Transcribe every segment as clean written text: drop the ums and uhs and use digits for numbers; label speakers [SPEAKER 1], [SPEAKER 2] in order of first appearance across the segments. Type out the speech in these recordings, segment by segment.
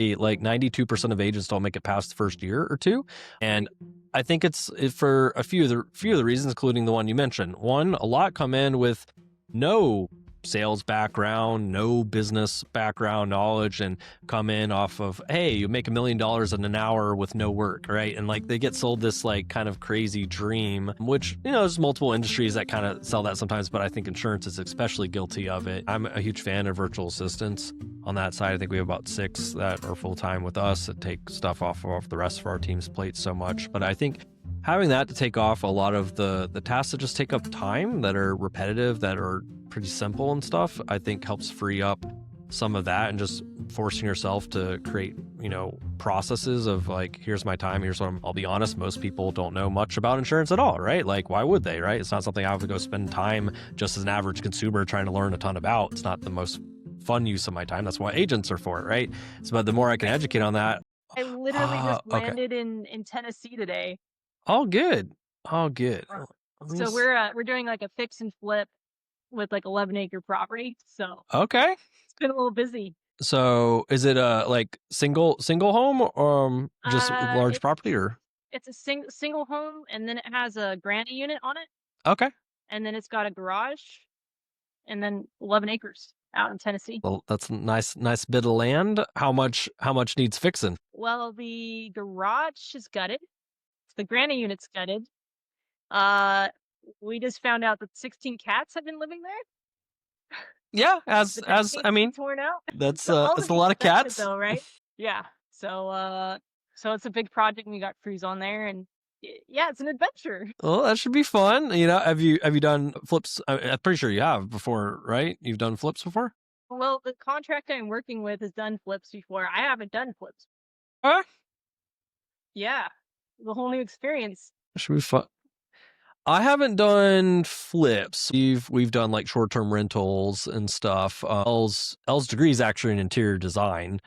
[SPEAKER 1] like 92% of agents don't make it past the first year or two. And I think it's for a few of the reasons, including the one you mentioned. One, a lot come in with no sales background, no business background knowledge, and come in off of, hey, you make $1 million in an hour with no work, right? And like they get sold this like kind of crazy dream, which, there's multiple industries that kind of sell that sometimes, but I think insurance is especially guilty of it. I'm a huge fan of virtual assistants. On that side, I think we have about 6 that are full-time with us that take stuff off the rest of our team's plate so much. But I think having that to take off a lot of the tasks that just take up time, that are repetitive, that are pretty simple and stuff, I think helps free up some of that, and just forcing yourself to create, processes of like, here's my time, here's what I'll be honest, most people don't know much about insurance at all, right? Like, why would they, right? It's not something I have to go spend time just as an average consumer trying to learn a ton about. It's not the most fun use of my time. That's why agents are for it, right? So, but the more I can educate on that.
[SPEAKER 2] I literally just
[SPEAKER 1] Okay.
[SPEAKER 2] landed in Tennessee today.
[SPEAKER 1] All good.
[SPEAKER 2] So we're doing like a fix and flip with like 11-acre property. So
[SPEAKER 1] Okay.
[SPEAKER 2] it's been a little busy.
[SPEAKER 1] So is it a like single home or just large property, or?
[SPEAKER 2] It's a single home, and then it has a granny unit on it,
[SPEAKER 1] Okay.
[SPEAKER 2] and then it's got a garage, and then 11 acres out in Tennessee.
[SPEAKER 1] Well, that's a nice bit of land. How much needs fixing?
[SPEAKER 2] Well, the garage is gutted. The granny unit's gutted. We just found out that 16 cats have been living there.
[SPEAKER 1] Yeah, as I mean,
[SPEAKER 2] torn out.
[SPEAKER 1] that's
[SPEAKER 2] So
[SPEAKER 1] a lot of cats,
[SPEAKER 2] though, right? Yeah. So it's a big project, and we got crews on there, and yeah, it's an adventure.
[SPEAKER 1] Well, that should be fun. Have you done flips? I'm pretty sure you have before, right? You've done flips before?
[SPEAKER 2] Well, the contractor I'm working with has done flips before. I haven't done flips.
[SPEAKER 1] Huh?
[SPEAKER 2] Yeah, the whole new experience.
[SPEAKER 1] That should be fun. I haven't done flips. We've done like short-term rentals and stuff. Elle's degree is actually in interior design.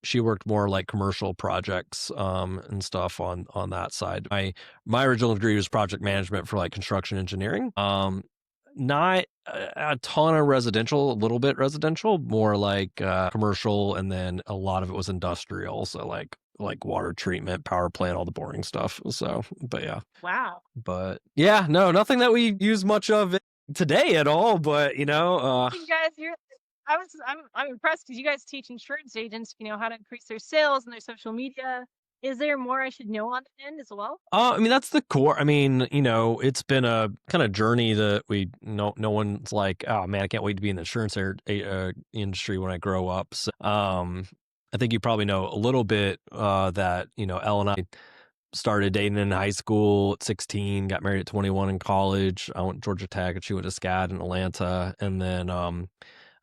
[SPEAKER 1] She worked more like commercial projects and stuff on that side. My original degree was project management for like construction engineering. Not a ton of residential, a little bit residential, more like commercial, and then a lot of it was industrial. So like water treatment, power plant, all the boring stuff. So, but yeah.
[SPEAKER 2] Wow.
[SPEAKER 1] But yeah, no, nothing that we use much of today at all. But
[SPEAKER 2] You guys, I'm impressed because you guys teach insurance agents, how to increase their sales and their social media. Is there more I should know on the end as well?
[SPEAKER 1] I mean, that's the core. I mean, it's been a kind of journey that no one's like, oh man, I can't wait to be in the insurance industry when I grow up. So, I think you probably know a little bit that, Elle and I started dating in high school at 16, got married at 21 in college. I went to Georgia Tech, and she went to SCAD in Atlanta. And then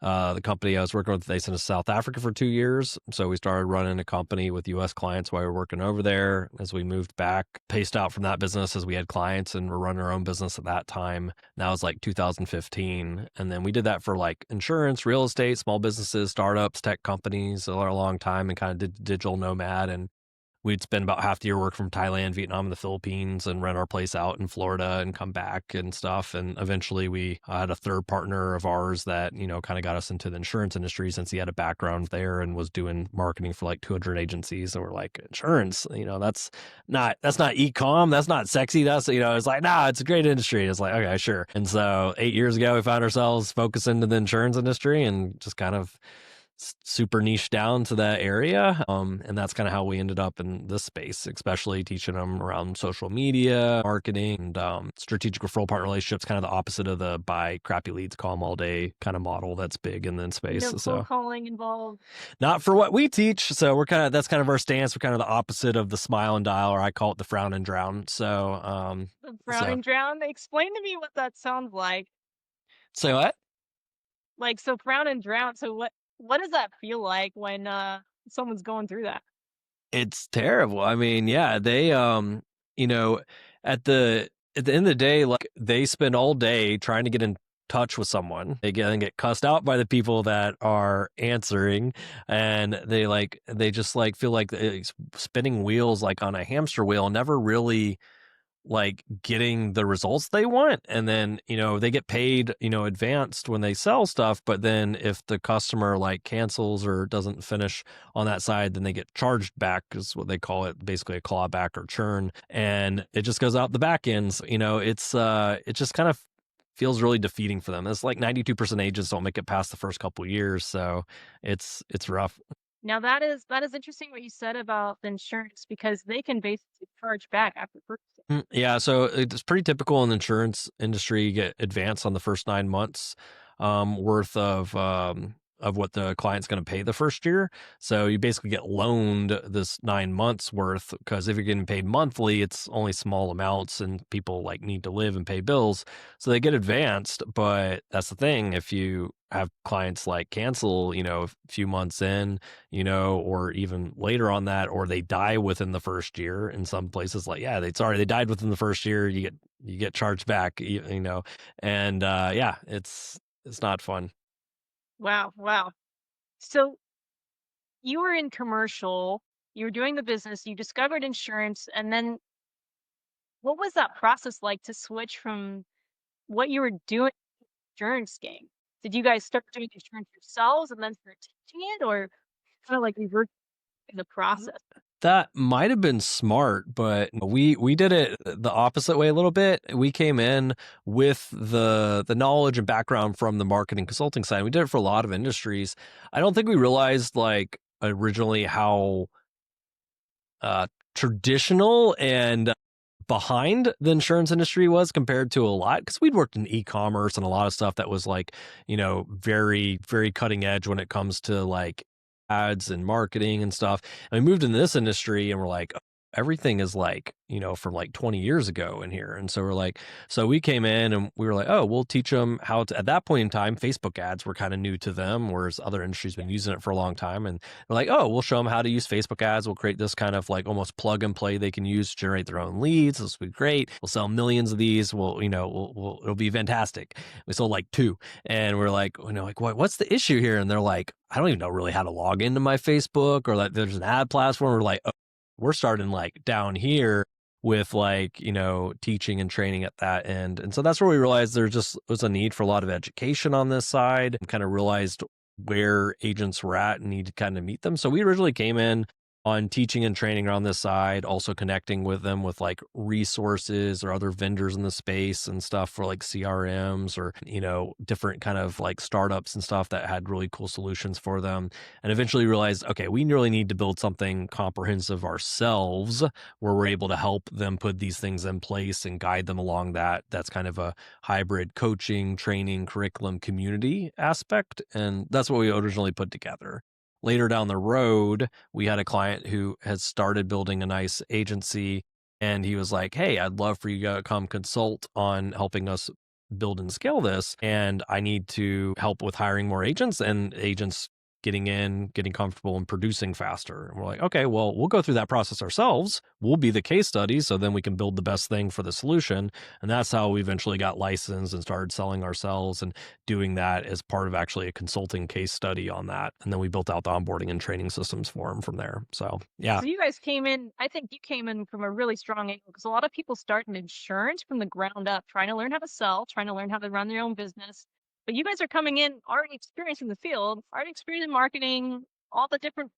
[SPEAKER 1] the company I was working with, they sent us to South Africa for 2 years. So we started running a company with U.S. clients while we were working over there. As we moved back, paced out from that business as we had clients and were running our own business at that time. That was like 2015. And then we did that for like insurance, real estate, small businesses, startups, tech companies a long time, and kind of did digital nomad. And we'd spend about half the year work from Thailand, Vietnam, and the Philippines, and rent our place out in Florida and come back and stuff. And eventually we had a third partner of ours that, kind of got us into the insurance industry, since he had a background there and was doing marketing for like 200 agencies. And we're like, insurance, that's not e-com. That's not sexy. That's, it's like, nah, it's a great industry. It's like, okay, sure. And so 8 years ago, we found ourselves focusing into the insurance industry and just kind of super niche down to that area. And that's kind of how we ended up in this space, especially teaching them around social media, marketing, and strategic referral partner relationships, kind of the opposite of the buy crappy leads, call them all day kind of model that's big in the space.
[SPEAKER 2] No
[SPEAKER 1] cold
[SPEAKER 2] calling involved.
[SPEAKER 1] Not for what we teach. So that's kind of our stance. We're kind of the opposite of the smile and dial, or I call it the frown and drown. So
[SPEAKER 2] the frown and drown. Explain to me what that sounds like.
[SPEAKER 1] Say what?
[SPEAKER 2] Like, so frown and drown. So what does that feel like when someone's going through that?
[SPEAKER 1] It's terrible. I mean, yeah, they at the end of the day, like they spend all day trying to get in touch with someone. They get cussed out by the people that are answering, and they just like feel like it's spinning wheels like on a hamster wheel, never really like getting the results they want. And then, they get paid, advanced when they sell stuff. But then if the customer like cancels or doesn't finish on that side, then they get charged back, is what they call it, basically a clawback or churn. And it just goes out the back ends. It just kind of feels really defeating for them. It's like 92% agents don't make it past the first couple years. So it's rough.
[SPEAKER 2] Now that is interesting what you said about the insurance because they can basically charge back after purchasing.
[SPEAKER 1] Yeah, so it's pretty typical in the insurance industry. You get advance on the first 9 months worth of what the client's going to pay the first year. So you basically get loaned this 9 months worth because if you're getting paid monthly, it's only small amounts and people like need to live and pay bills. So they get advanced, but that's the thing. If you have clients like cancel, a few months in, or even later on that, or they die within the first year in some places like, yeah, they died within the first year, you get charged back, and yeah, it's not fun.
[SPEAKER 2] Wow, wow. So you were in commercial, you were doing the business, you discovered insurance, and then what was that process like to switch from what you were doing to the insurance game? Did you guys start doing insurance yourselves and then start teaching it, or kind of like reverse the process?
[SPEAKER 1] That might have been smart, but we did it the opposite way a little bit. We came in with the knowledge and background from the marketing consulting side. We did it for a lot of industries. I don't think we realized like originally how traditional and behind the insurance industry was compared to a lot, because we'd worked in e-commerce and a lot of stuff that was like, very, very cutting edge when it comes to like ads and marketing and stuff. And we moved into this industry and we're like, everything is like, from like 20 years ago in here. And so so we came in and we were like, oh, we'll teach them how to, at that point in time, Facebook ads were kind of new to them, whereas other industries been using it for a long time. And we're like, oh, we'll show them how to use Facebook ads. We'll create this kind of like almost plug and play they can use to generate their own leads. This will be great. We'll sell millions of these. It'll be fantastic. We sold like two, and we're like, what's the issue here? And they're like, I don't even know really how to log into my Facebook, or like there's an ad platform. We're like, we're starting like down here with like, teaching and training at that end. And so that's where we realized there just was a need for a lot of education on this side, and kind of realized where agents were at and need to kind of meet them. So we originally came in on teaching and training on this side, also connecting with them with like resources or other vendors in the space and stuff for like CRMs or, different kind of like startups and stuff that had really cool solutions for them. And eventually realized, okay, we really need to build something comprehensive ourselves where we're able to help them put these things in place and guide them along that. That's kind of a hybrid coaching, training, curriculum, community aspect. And that's what we originally put together. Later down the road, we had a client who has started building a nice agency, and he was like, hey, I'd love for you to come consult on helping us build and scale this. And I need to help with hiring more agents and agents getting in, getting comfortable and producing faster. And we're like, okay, well, we'll go through that process ourselves. We'll be the case study. So then we can build the best thing for the solution. And that's how we eventually got licensed and started selling ourselves and doing that as part of actually a consulting case study on that. And then we built out the onboarding and training systems for them from there. So yeah.
[SPEAKER 2] So you guys came in, I think you came in from a really strong angle because a lot of people start in insurance from the ground up, trying to learn how to sell, trying to learn how to run their own business. But you guys are coming in already experienced in the field, already experienced in marketing, all the different,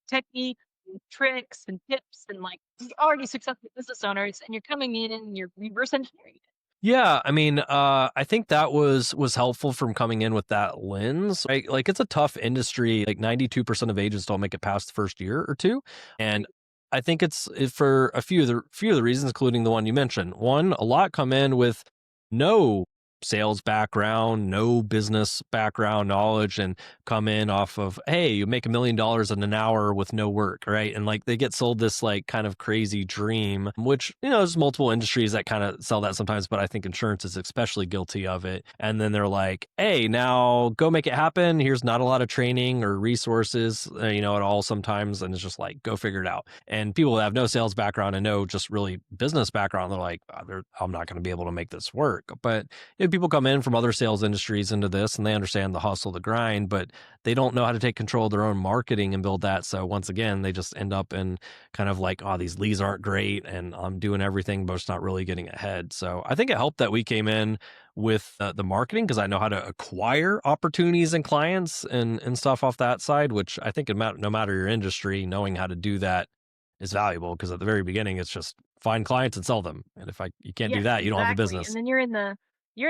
[SPEAKER 2] techniques and tricks and tips, and like already successful business owners, and you're coming in and you're reverse engineering.
[SPEAKER 1] Yeah, I mean, I think that was helpful from coming in with that lens. Right? Like it's a tough industry. Like 92% of agents don't make it past the first year or two, and I think it's for a few of the reasons, including the one you mentioned. One, a lot come in with no sales background, no business background knowledge, and come in off of, hey, you make $1 million in an hour with no work, right? And like they get sold this like kind of crazy dream, which, there's multiple industries that kind of sell that sometimes, but I think insurance is especially guilty of it. And then they're like, hey, now go make it happen. Here's not a lot of training or resources, at all sometimes. And it's just like, go figure it out. And people that have no sales background and no just really business background, they're like, I'm not going to be able to make this work. But people come in from other sales industries into this and they understand the hustle, the grind, but they don't know how to take control of their own marketing and build that. So once again, they just end up in kind of like, oh, these leads aren't great and I'm doing everything, but it's not really getting ahead. So I think it helped that we came in with the marketing because I know how to acquire opportunities and clients and stuff off that side, which I think no matter your industry, knowing how to do that is valuable because at the very beginning, it's just find clients and sell them. And if you can't do
[SPEAKER 2] Yes,
[SPEAKER 1] that, you don't have a
[SPEAKER 2] exactly, and
[SPEAKER 1] business.
[SPEAKER 2] then you're in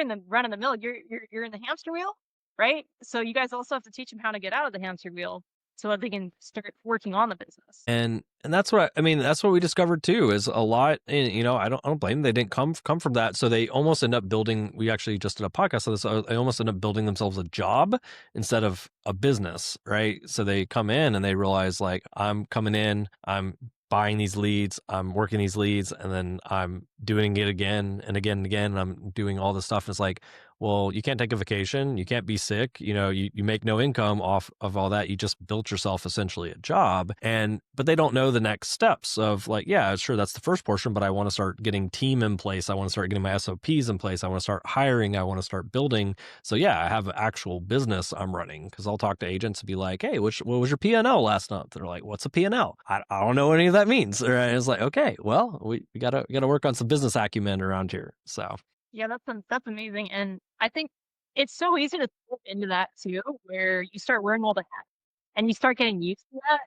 [SPEAKER 2] the run of the mill, you're in the hamster wheel, right? So you guys also have to teach them how to get out of the hamster wheel so that they can start working on the business.
[SPEAKER 1] And that's what I mean, that's what we discovered too, is a lot, and, I don't blame them. They didn't come from that. So they almost end up building, we actually just did a podcast on this. They almost end up building themselves a job instead of a business, right? So they come in and they realize like, I'm coming in, I'm buying these leads, I'm working these leads, and then I'm doing it again and again and again. And I'm doing all this stuff. And it's like, well, you can't take a vacation. You can't be sick. You make no income off of all that. You just built yourself essentially a job. But they don't know the next steps of like, yeah, sure, that's the first portion, but I want to start getting team in place. I want to start getting my SOPs in place. I want to start hiring. I want to start building. So yeah, I have an actual business I'm running because I'll talk to agents and be like, hey, what was your P&L last month? They're like, what's a P&L? I don't know what any of that means. Right? It's like, okay, well, we gotta work on some business acumen around here. So
[SPEAKER 2] Yeah, that's amazing, and I think it's so easy to slip into that too, where you start wearing all the hats and you start getting used to that,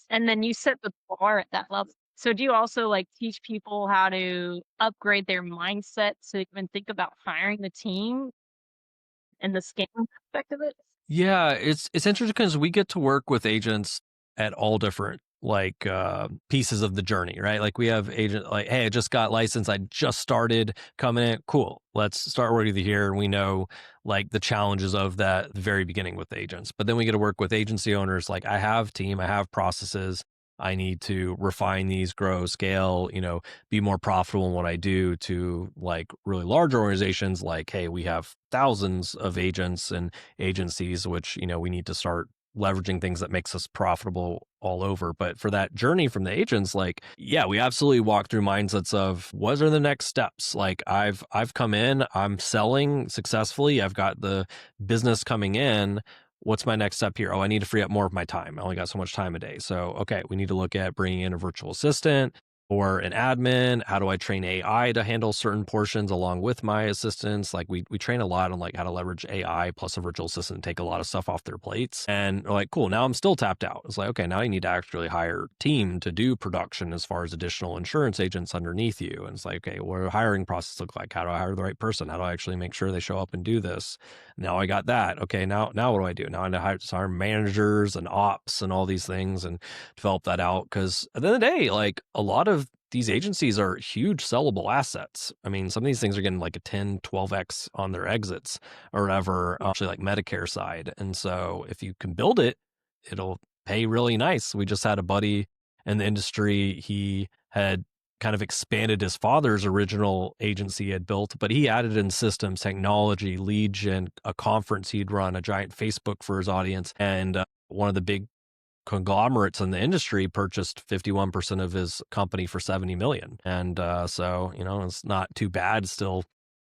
[SPEAKER 2] and then you set the bar at that level. So do you also like teach people how to upgrade their mindset to even think about hiring the team and the scaling aspect of it?
[SPEAKER 1] yeah, it's interesting because we get to work with agents at all different like pieces of the journey, right? Like we have agent like, hey, I just got licensed, I just started coming in. Cool. Let's start working with you here. And we know like the challenges of that at the very beginning with agents. But then we get to work with agency owners like I have team, I have processes. I need to refine these, grow, scale, be more profitable in what I do to like really large organizations like, hey, we have thousands of agents and agencies, which, we need to start leveraging things that makes us profitable all over. But for that journey from the agents, like, yeah, we absolutely walk through mindsets of what are the next steps? Like I've come in, I'm selling successfully. I've got the business coming in. What's my next step here? Oh, I need to free up more of my time. I only got so much time a day. So, okay, we need to look at bringing in a virtual assistant or an admin. How do I train AI to handle certain portions along with my assistants? Like we train a lot on like how to leverage AI plus a virtual assistant and take a lot of stuff off their plates. And we're like, cool, now I'm still tapped out. It's like, okay, now you need to actually hire a team to do production as far as additional insurance agents underneath you. And it's like, okay, what do hiring process look like? How do I hire the right person? How do I actually make sure they show up and do this? Now I got that. Okay, now what do I do? Now I need to hire managers and ops and all these things and develop that out. Because at the end of the day, like a lot of these agencies are huge sellable assets. I mean, some of these things are getting like a 10, 12x on their exits or whatever, actually like Medicare side. And so if you can build it, it'll pay really nice. We just had a buddy in the industry. He had kind of expanded his father's original agency he had built, but he added in systems, technology, lead gen, a conference he'd run, a giant Facebook for his audience. And one of the big conglomerates in the industry purchased 51% of his company for 70 million. And so, it's not too bad still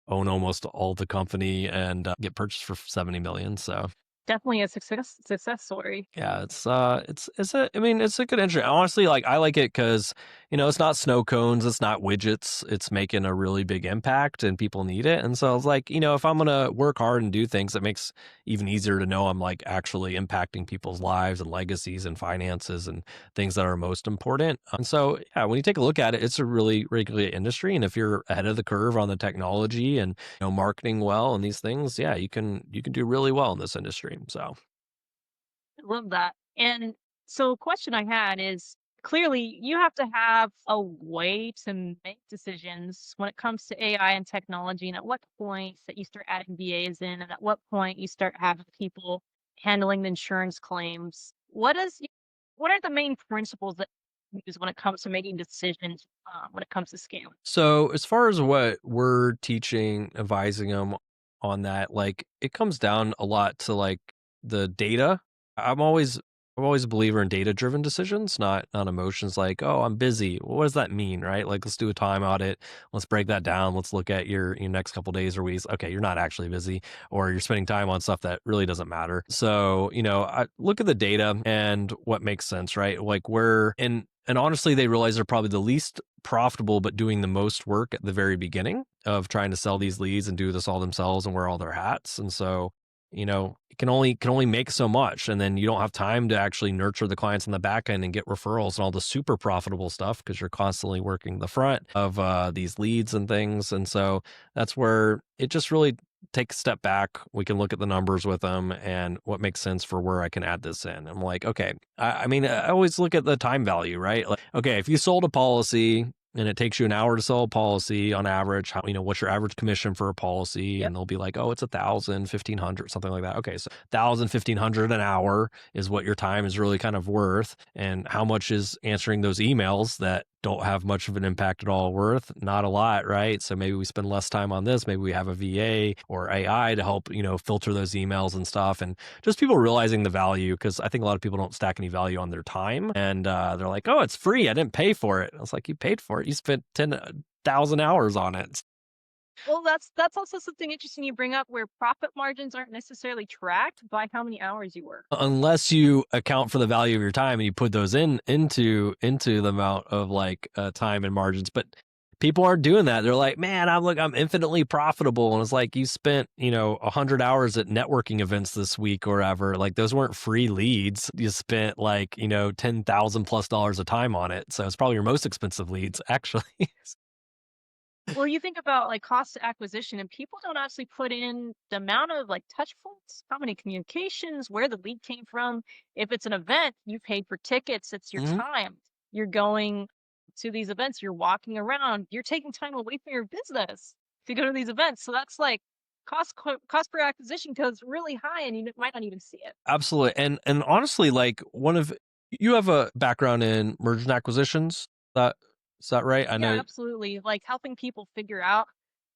[SPEAKER 1] own almost all the company and get purchased for 70 million. So
[SPEAKER 2] Definitely a success story.
[SPEAKER 1] yeah, I mean, it's a good entry. Honestly, like I like it because, it's not snow cones, it's not widgets, it's making a really big impact and people need it. And so I was like, if I'm gonna work hard and do things, it makes even easier to know I'm like actually impacting people's lives and legacies and finances and things that are most important. And so yeah, when you take a look at it, it's a really regulated industry. And if you're ahead of the curve on the technology and marketing well and these things, yeah, you can do really well in this industry. So
[SPEAKER 2] I love that. And so, a question I had is clearly you have to have a way to make decisions when it comes to AI and technology. And at what point that you start adding VAs in, and at what point you start having people handling the insurance claims. What are the main principles that you use when it comes to making decisions when it comes to scaling?
[SPEAKER 1] So as far as what we're teaching, advising them on that, like it comes down a lot to like the data. I'm always I'm always a believer in data-driven decisions, not emotions like, "Oh, I'm busy." Well, what does that mean, right? Like, let's do a time audit. Let's break that down. Let's look at your next couple days or weeks. Okay, you're not actually busy, or you're spending time on stuff that really doesn't matter. So, I look at the data and what makes sense, right? Like, and honestly, they realize they're probably the least profitable, but doing the most work at the very beginning of trying to sell these leads and do this all themselves and wear all their hats. And so, it can only make so much, and then you don't have time to actually nurture the clients in the back end and get referrals and all the super profitable stuff because you're constantly working the front of these leads and things. And so that's where it just really takes a step back. We can look at the numbers with them and what makes sense for where I can add this in. I'm like, okay, I mean, I always look at the time value, right? Like, okay, if you sold a policy and it takes you an hour to sell a policy on average, what's your average commission for a policy?
[SPEAKER 2] Yep.
[SPEAKER 1] And they'll be like, oh, it's 1,000, 1,500, something like that. Okay, so 1,000, 1,500 an hour is what your time is really kind of worth. And how much is answering those emails that don't have much of an impact at all worth? Not a lot, right? So maybe we spend less time on this. Maybe we have a VA or AI to help, filter those emails and stuff. And just people realizing the value, because I think a lot of people don't stack any value on their time. And they're like, oh, it's free. I didn't pay for it. I was like, you paid for it. You spent 10,000 hours on it.
[SPEAKER 2] Well, that's also something interesting you bring up where profit margins aren't necessarily tracked by how many hours you work.
[SPEAKER 1] Unless you account for the value of your time and you put those into the amount of like time and margins. But people aren't doing that. They're like, man, I'm infinitely profitable. And it's like, you spent, 100 hours at networking events this week or ever. Like, those weren't free leads. You spent like, 10,000 plus dollars of time on it. So it's probably your most expensive leads, actually.
[SPEAKER 2] Well, you think about like cost to acquisition, and people don't actually put in the amount of like touch points, how many communications, where the lead came from. If it's an event, you paid for tickets, it's your
[SPEAKER 1] Mhm.
[SPEAKER 2] time. You're going to these events, you're walking around, you're taking time away from your business to go to these events. So that's like cost per acquisition goes really high, and might not even see it.
[SPEAKER 1] Absolutely. And honestly, like, you have a background in mergers and acquisitions. That is that right? I
[SPEAKER 2] Yeah,
[SPEAKER 1] know.
[SPEAKER 2] absolutely. Like helping people figure out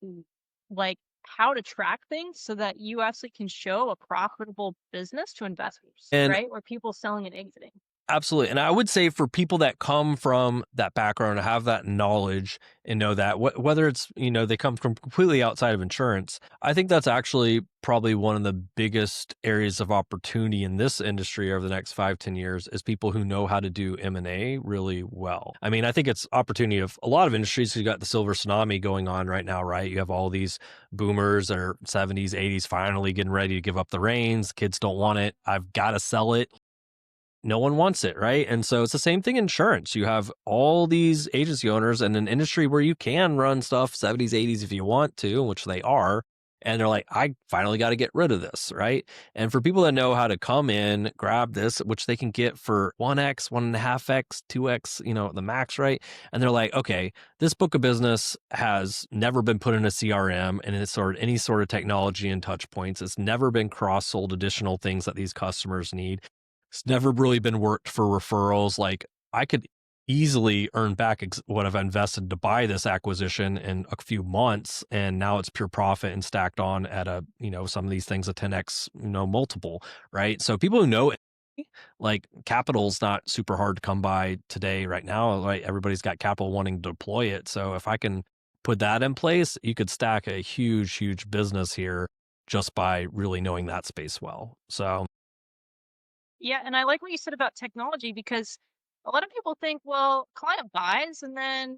[SPEAKER 2] mm, like how to track things so that you actually can show a profitable business to investors,
[SPEAKER 1] And
[SPEAKER 2] right? Where people selling and exiting.
[SPEAKER 1] absolutely. And I would say for people that come from that background and have that knowledge and know that whether it's, they come from completely outside of insurance, I think that's actually probably one of the biggest areas of opportunity in this industry over the next 5, 10 years is people who know how to do M&A really well. I mean, I think it's opportunity of a lot of industries. You got the silver tsunami going on right now, right? You have all these boomers that are 70s, 80s finally getting ready to give up the reins. Kids don't want it. I've got to sell it. No one wants it, right? And so it's the same thing in insurance. You have all these agency owners in an industry where you can run stuff 70s, 80s if you want to, which they are. And they're like, I finally got to get rid of this, right? And for people that know how to come in, grab this, which they can get for 1x, 1.5x, 2x, the max, right? And they're like, okay, this book of business has never been put in a CRM and it's sort of any sort of technology and touch points. It's never been cross sold additional things that these customers need. It's never really been worked for referrals. Like, I could easily earn back what I've invested to buy this acquisition in a few months, and now it's pure profit and stacked on at some of these things a 10x, multiple, right? So people who know it, like, capital's not super hard to come by today, right now, right? Everybody's got capital wanting to deploy it. So if I can put that in place, you could stack a huge, huge business here just by really knowing that space well. So
[SPEAKER 2] Yeah, and I like what you said about technology because a lot of people think, well, client buys and then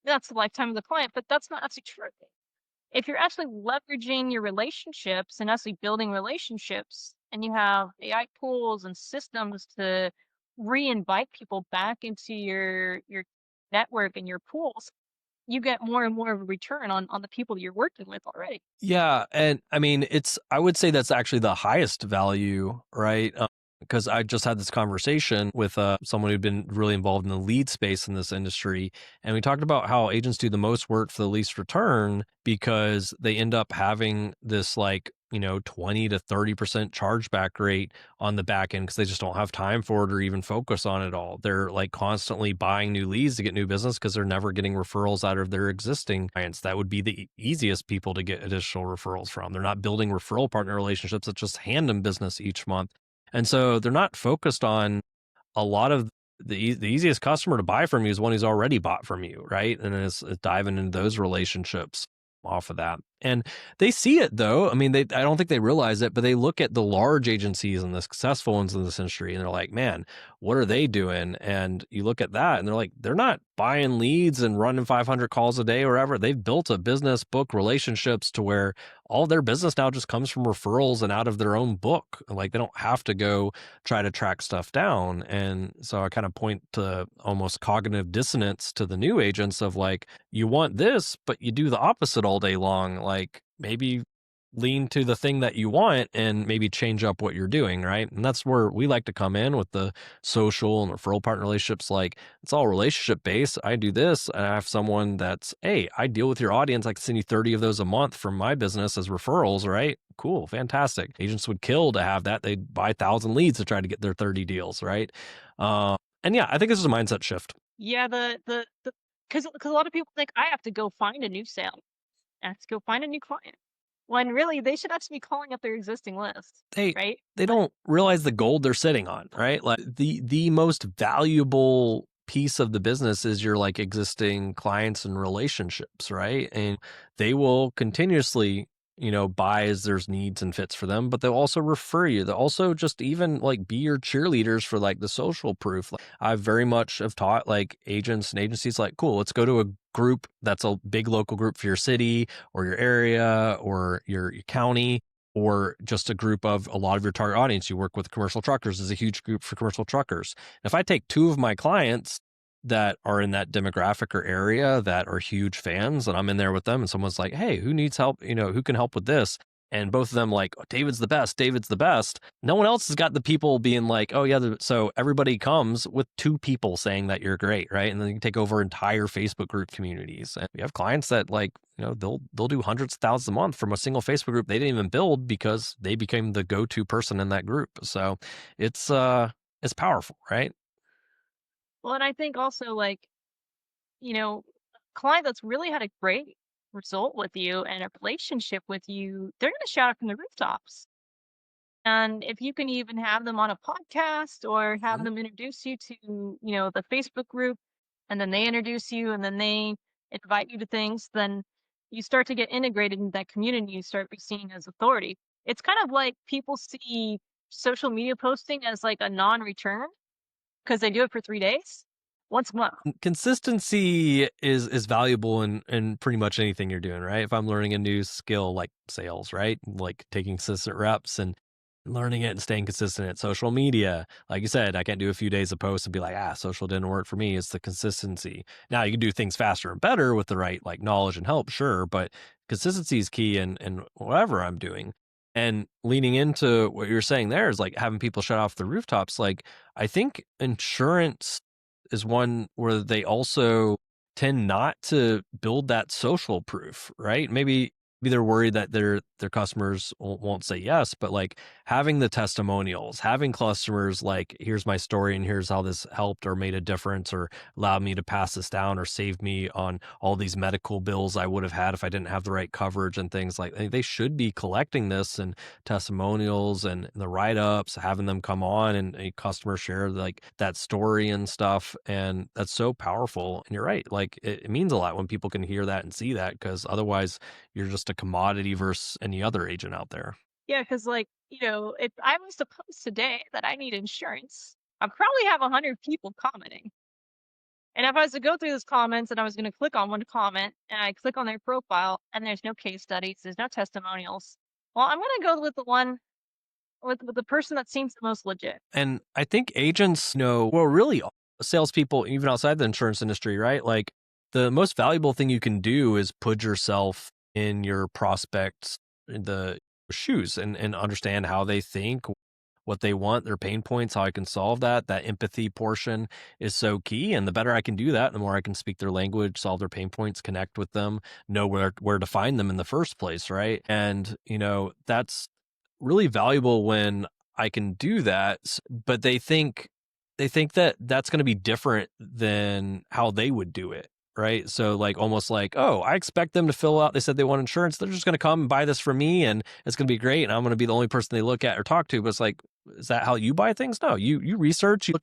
[SPEAKER 2] that's the lifetime of the client, but that's not actually true. If you're actually leveraging your relationships and actually building relationships and you have AI tools and systems to re-invite people back into your network and your pools, you get more and more of a return on the people you're working with already.
[SPEAKER 1] yeah, and I mean, I would say that's actually the highest value, right? Because I just had this conversation with someone who'd been really involved in the lead space in this industry. And we talked about how agents do the most work for the least return because they end up having this, like, 20 to 30% chargeback rate on the back end because they just don't have time for it or even focus on it all. They're like constantly buying new leads to get new business because they're never getting referrals out of their existing clients. That would be the easiest people to get additional referrals from. They're not building referral partner relationships that just hand them business each month. And so they're not focused on a lot of the easiest customer to buy from you is one who's already bought from you, right? And it's diving into those relationships off of that. And they see it though. I mean, I don't think they realize it, but they look at the large agencies and the successful ones in this industry and they're like, man, what are they doing? And you look at that and they're like, they're not buying leads and running 500 calls a day or whatever. They've built a business book relationships to where all their business now just comes from referrals and out of their own book. Like they don't have to go try to track stuff down. And so I kind of point to almost cognitive dissonance to the new agents of like, you want this, but you do the opposite all day long. Like maybe lean to the thing that you want and maybe change up what you're doing, right? And that's where we like to come in with the social and referral partner relationships. Like it's all relationship based. I do this and I have someone that's, hey, I deal with your audience. I can send you 30 of those a month from my business as referrals, right? Cool, fantastic. Agents would kill to have that. They'd buy 1,000 leads to try to get their 30 deals, right? And yeah, I think this is a mindset shift.
[SPEAKER 2] Yeah, because a lot of people think I have to go find a new sale. I have to go find a new client. When really they should actually be calling up their existing list,
[SPEAKER 1] they
[SPEAKER 2] right?
[SPEAKER 1] they
[SPEAKER 2] But
[SPEAKER 1] don't realize the gold they're sitting on, right? Like the most valuable piece of the business is your like existing clients and relationships, right? And they will continuously, buy as there's needs and fits for them, but they'll also refer you. They'll also just even like be your cheerleaders for like the social proof. Like, I very much have taught like agents and agencies like, cool, let's go to a group that's a big local group for your city or your area or your county or just a group of a lot of your target audience. You work with commercial truckers is a huge group for commercial truckers. If I take two of my clients that are in that demographic or area that are huge fans and I'm in there with them and someone's like, hey, who needs help? Who can help with this? And both of them like, oh, David's the best. David's the best. No one else has got the people being like, oh yeah. So everybody comes with two people saying that you're great, right? And then you take over entire Facebook group communities. And we have clients that like, they'll do hundreds of thousands a month from a single Facebook group they didn't even build because they became the go-to person in that group. So it's powerful, right?
[SPEAKER 2] well, and I think also like, you know, client that's really had a great result with you and a relationship with you, they're gonna shout it from the rooftops. And if you can even have them on a podcast or have
[SPEAKER 1] Mhm.
[SPEAKER 2] them introduce you to, the Facebook group, and then they introduce you and then they invite you to things, then you start to get integrated in that community. You start be seen as authority. It's kind of like people see social media posting as like a non-return because they do it for 3 days, once a month.
[SPEAKER 1] Consistency is valuable in pretty much anything you're doing, right? If I'm learning a new skill like sales, right? Like taking consistent reps and learning it and staying consistent at social media. Like you said, I can't do a few days of posts and be like, social didn't work for me. It's the consistency. Now you can do things faster and better with the right like knowledge and help, sure, but consistency is key in whatever I'm doing. And leaning into what you're saying there is like having people shut off the rooftops. Like I think insurance is one where they also tend not to build that social proof, right? Maybe they're worried that their customers won't say yes, but like having the testimonials, having customers like, here's my story and here's how this helped or made a difference or allowed me to pass this down or saved me on all these medical bills I would have had if I didn't have the right coverage and things like they should be collecting this and testimonials and the write-ups, having them come on and a customer share like that story and stuff. And that's so powerful. And you're right. Like it means a lot when people can hear that and see that because otherwise you're just a commodity versus any other agent out there.
[SPEAKER 2] Yeah, because like, if I was to post today that I need insurance, I'd probably have 100 people commenting. And if I was to go through those comments and I was going to click on one comment and I click on their profile and there's no case studies, there's no testimonials. Well, I'm going to go with the one with the person that seems the most legit.
[SPEAKER 1] And I think agents know, well, really, salespeople, even outside the insurance industry, right? Like the most valuable thing you can do is put yourself in your prospects in the shoes and understand how they think, what they want, their pain points, how I can solve that. That empathy portion is so key. And the better I can do that, the more I can speak their language, solve their pain points, connect with them, know where to find them in the first place, right? And that's really valuable when I can do that, but they think that that's going to be different than how they would do it. right? So like almost like, oh, I expect them to fill out. They said they want insurance. They're just going to come and buy this from me, and it's going to be great. And I'm going to be the only person they look at or talk to. But it's like, is that how you buy things? No, you research. You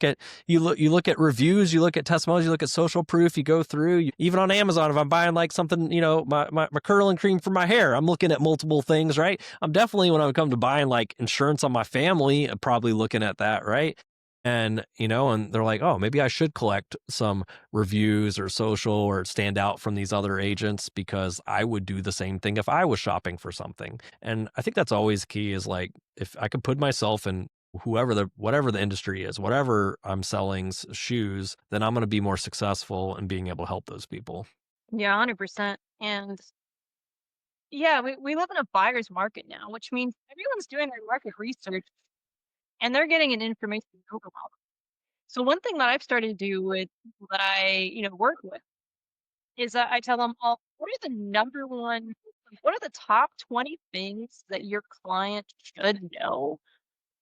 [SPEAKER 1] look at reviews. You look at testimonials. You look at social proof. You go through. Even on Amazon, if I'm buying like something, my curling cream for my hair, I'm looking at multiple things, right? I'm definitely when I come to buying like insurance on my family, I'm probably looking at that, right? And they're like, oh, maybe I should collect some reviews or social or stand out from these other agents because I would do the same thing if I was shopping for something. And I think that's always key is like, if I could put myself in whatever the industry is, whatever I'm selling's shoes, then I'm going to be more successful in being able to help those people.
[SPEAKER 2] Yeah, 100%. And yeah, we live in a buyer's market now, which means everyone's doing their market research and they're getting an information overload. So one thing that I've started to do with people that I work with is that I tell them, "Well, what are the number one what are the top 20 things that your client should know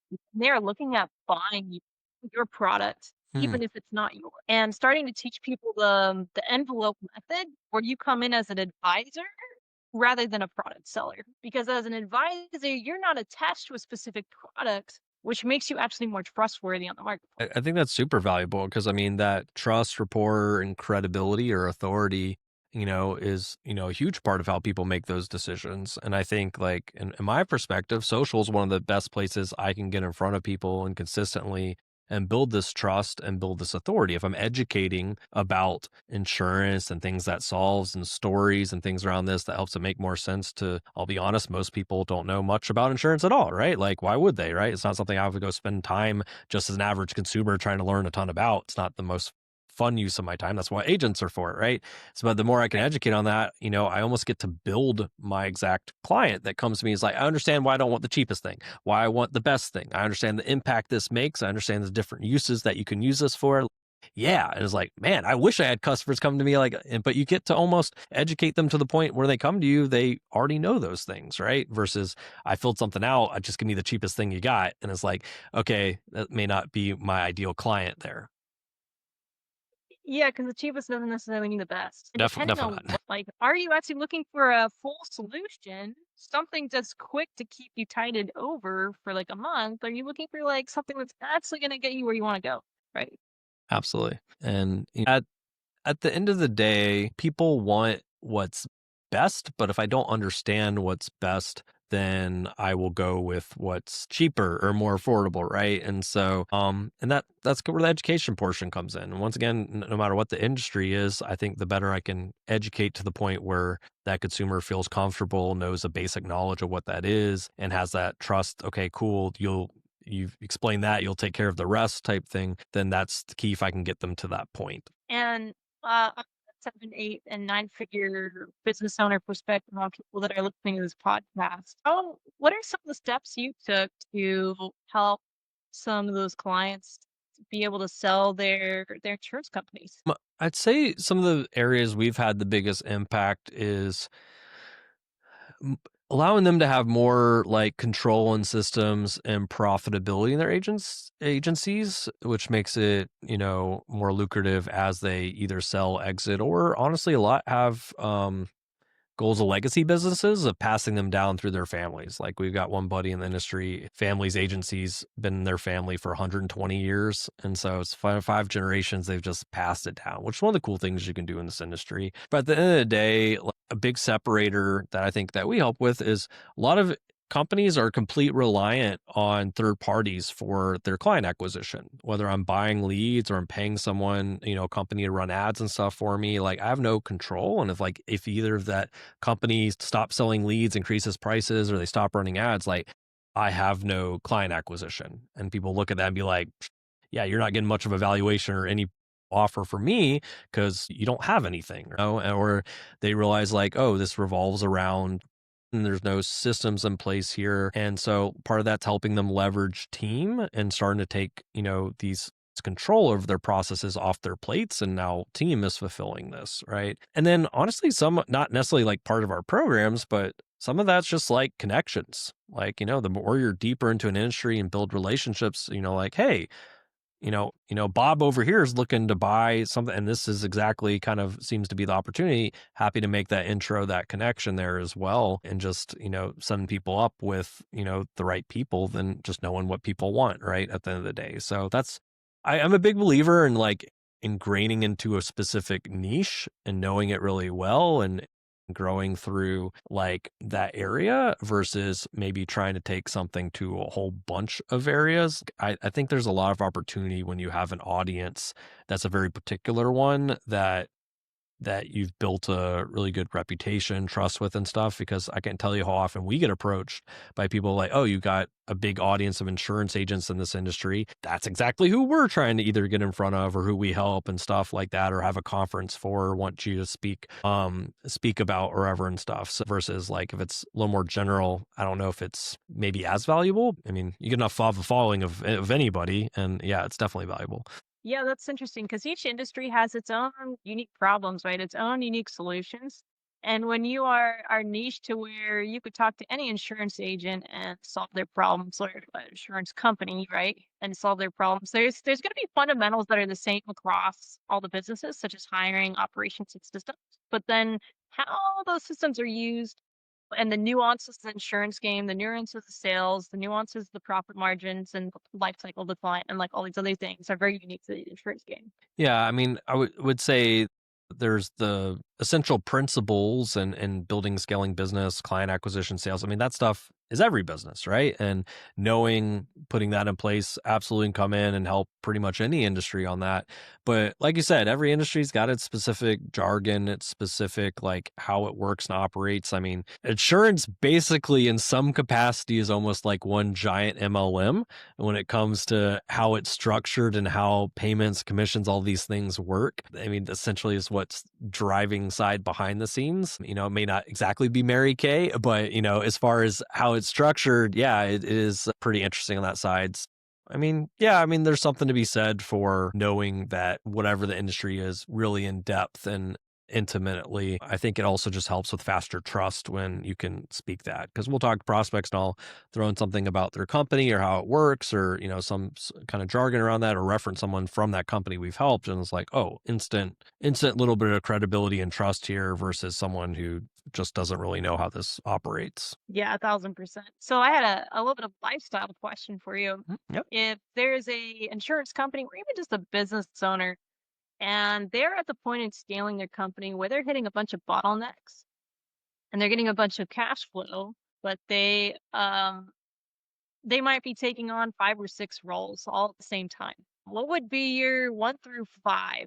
[SPEAKER 2] when they're looking at buying your product,
[SPEAKER 1] Hmm.
[SPEAKER 2] even if it's not yours?" And starting to teach people the envelope method where you come in as an advisor rather than a product seller. Because as an advisor, you're not attached to a specific product, which makes you actually more trustworthy on the marketplace.
[SPEAKER 1] I think that's super valuable because I mean that trust, rapport, and credibility or authority, is a huge part of how people make those decisions. And I think like in my perspective, social is one of the best places I can get in front of people and consistently and build this trust and build this authority. If I'm educating about insurance and things that solves and stories and things around this that helps it make more sense to, I'll be honest, most people don't know much about insurance at all, right? Like, why would they, right? It's not something I would go spend time just as an average consumer trying to learn a ton about. It's not the most fun use of my time. That's why agents are for it, right? So, but the more I can
[SPEAKER 2] Right.
[SPEAKER 1] educate on that, I almost get to build my exact client that comes to me is like, I understand why I don't want the cheapest thing, why I want the best thing. I understand the impact this makes. I understand the different uses that you can use this for. Yeah. And it's like, man, I wish I had customers come to me but you get to almost educate them to the point where they come to you, they already know those things, right? Versus I filled something out, I just give me the cheapest thing you got. And it's like, okay, that may not be my ideal client there.
[SPEAKER 2] Yeah, because the cheapest doesn't necessarily mean the best. And depending
[SPEAKER 1] Definitely
[SPEAKER 2] on
[SPEAKER 1] not.
[SPEAKER 2] what, like, are you actually looking for a full solution, something that's quick to keep you tided over for like a month? Are you looking for like something that's actually going to get you where you want to go? Right.
[SPEAKER 1] Absolutely. And at the end of the day, people want what's best, but if I don't understand what's best, then I will go with what's cheaper or more affordable, right? And so, and that's where the education portion comes in. And once again, no matter what the industry is, I think the better I can educate to the point where that consumer feels comfortable, knows a basic knowledge of what that is, and has that trust. Okay, cool. You've explained that, you'll take care of the rest type thing, then that's the key if I can get them to that point.
[SPEAKER 2] And I'm a 7, 8, and 9-figure business owner perspective on people that are listening to this podcast. What are some of the steps you took to help some of those clients be able to sell their insurance companies?
[SPEAKER 1] I'd say some of the areas we've had the biggest impact is m- allowing them to have more like control and systems and profitability in their agencies, which makes it more lucrative as they either sell, exit, or honestly a lot have goals of legacy businesses of passing them down through their families. Like we've got one buddy in the industry, families agencies been in their family for 120 years. And so it's five generations, they've just passed it down, which is one of the cool things you can do in this industry. But at the end of the day, like, a big separator that I think that we help with is a lot of companies are complete reliant on third parties for their client acquisition, whether I'm buying leads or I'm paying someone, a company to run ads and stuff for me. Like I have no control. And if either of that company stops selling leads, increases prices, or they stop running ads, like I have no client acquisition. And people look at that and be like, yeah, you're not getting much of a valuation or any offer for me because you don't have anything, or they realize like, oh, this revolves around and there's no systems in place here. And so part of that's helping them leverage team and starting to take, these control over their processes off their plates. And now team is fulfilling this. Right. And then honestly, some not necessarily like part of our programs, but some of that's just like connections. Like, the more you're deeper into an industry and build relationships, like, hey, Bob over here is looking to buy something, and this is exactly kind of seems to be the opportunity. Happy to make that intro, that connection there as well, and just, sending people up with, the right people, than just knowing what people want, right? At the end of the day. So I'm a big believer in like ingraining into a specific niche and knowing it really well and growing through like that area versus maybe trying to take something to a whole bunch of areas. I think there's a lot of opportunity when you have an audience that's a very particular one that you've built a really good reputation, trust with and stuff, because I can't tell you how often we get approached by people like, "Oh, you got a big audience of insurance agents in this industry." That's exactly who we're trying to either get in front of or who we help and stuff like that, or have a conference for, or want you to speak about or ever and stuff. So versus like if it's a little more general, I don't know if it's maybe as valuable. I mean, you get enough of a following of anybody, and yeah, it's definitely valuable.
[SPEAKER 2] Yeah, that's interesting because each industry has its own unique problems, right? Its own unique solutions. And when you are niche to where you could talk to any insurance agent and solve their problems, or insurance company, right? And solve their problems. There's going to be fundamentals that are the same across all the businesses, such as hiring, operations, and systems. But then how those systems are used and the nuances of the insurance game, the nuances of the sales, the nuances of the profit margins and life cycle of the client, and like all these other things are very unique to the insurance game.
[SPEAKER 1] Yeah, I mean, I would say there's the essential principles and building, scaling business, client acquisition, sales. I mean, that stuff is every business, right? And knowing, putting that in place, absolutely can come in and help pretty much any industry on that. But like you said, every industry's got its specific jargon, its specific like how it works and operates. I mean, insurance basically in some capacity is almost like one giant MLM when it comes to how it's structured and how payments, commissions, all these things work. I mean, essentially is what's driving side behind the scenes. It may not exactly be Mary Kay, but as far as how it's structured, yeah, it is pretty interesting on that side. I mean, yeah, I mean, there's something to be said for knowing that whatever the industry is really in depth and intimately. I think it also just helps with faster trust when you can speak that, because we'll talk to prospects and I'll throw in something about their company or how it works, or some kind of jargon around that, or reference someone from that company we've helped, and it's like, oh, instant little bit of credibility and trust here versus someone who just doesn't really know how this operates.
[SPEAKER 2] Yeah, 1000%. So I had a little bit of lifestyle question for you.
[SPEAKER 1] Yep.
[SPEAKER 2] If there's a insurance company or even just a business owner and they're at the point in scaling their company where they're hitting a bunch of bottlenecks and they're getting a bunch of cash flow, but they might be taking on 5 or 6 roles all at the same time. What would be your 1 through 5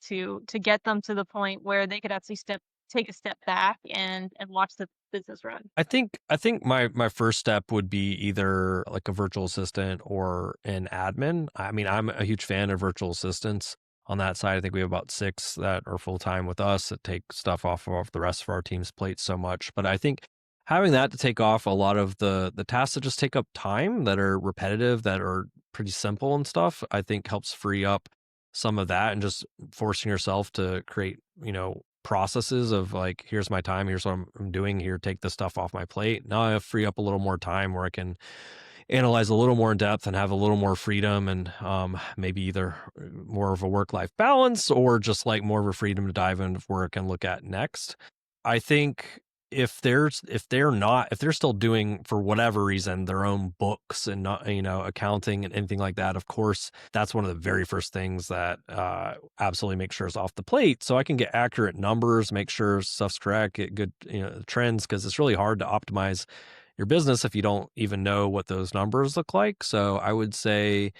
[SPEAKER 2] to get them to the point where they could actually take a step back and watch the business run?
[SPEAKER 1] I think my first step would be either like a virtual assistant or an admin. I mean, I'm a huge fan of virtual assistants on that side. I think we have about 6 that are full time with us that take stuff off of the rest of our team's plate so much. But I think having that to take off a lot of the tasks that just take up time, that are repetitive, that are pretty simple and stuff, I think helps free up some of that, and just forcing yourself to create, processes of like, here's my time, here's what I'm doing here, take this stuff off my plate. Now I free up a little more time where I can analyze a little more in depth and have a little more freedom, and maybe either more of a work life balance or just like more of a freedom to dive into work and look at next. I think if they're still doing, for whatever reason, their own books and not, accounting and anything like that, of course, that's one of the very first things that absolutely make sure is off the plate, so I can get accurate numbers, make sure stuff's correct, get good, trends, because it's really hard to optimize your business if you don't even know what those numbers look like. So I would say,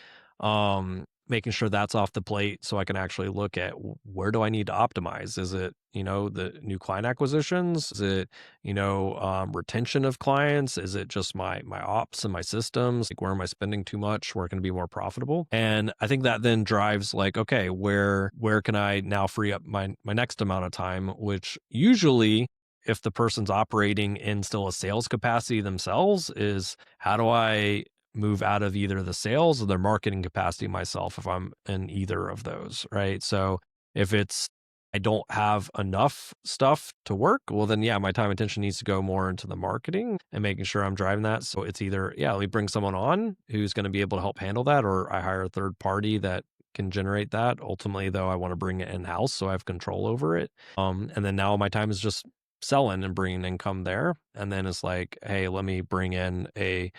[SPEAKER 1] making sure that's off the plate so I can actually look at where do I need to optimize? Is it, the new client acquisitions? Is it, retention of clients? Is it just my ops and my systems? Like, where am I spending too much? Where can it be more profitable? And I think that then drives like, okay, where can I now free up my next amount of time, which usually, if the person's operating in still a sales capacity themselves, is how do I move out of either the sales or their marketing capacity myself if I'm in either of those, right? So if it's I don't have enough stuff to work, well, then yeah, my time and attention needs to go more into the marketing and making sure I'm driving that. So it's either, yeah, let me bring someone on who's going to be able to help handle that, or I hire a third party that can generate that. Ultimately, though, I want to bring it in house so I have control over it. And then now my time is just selling and bringing income there. And then it's like, hey, let me bring in a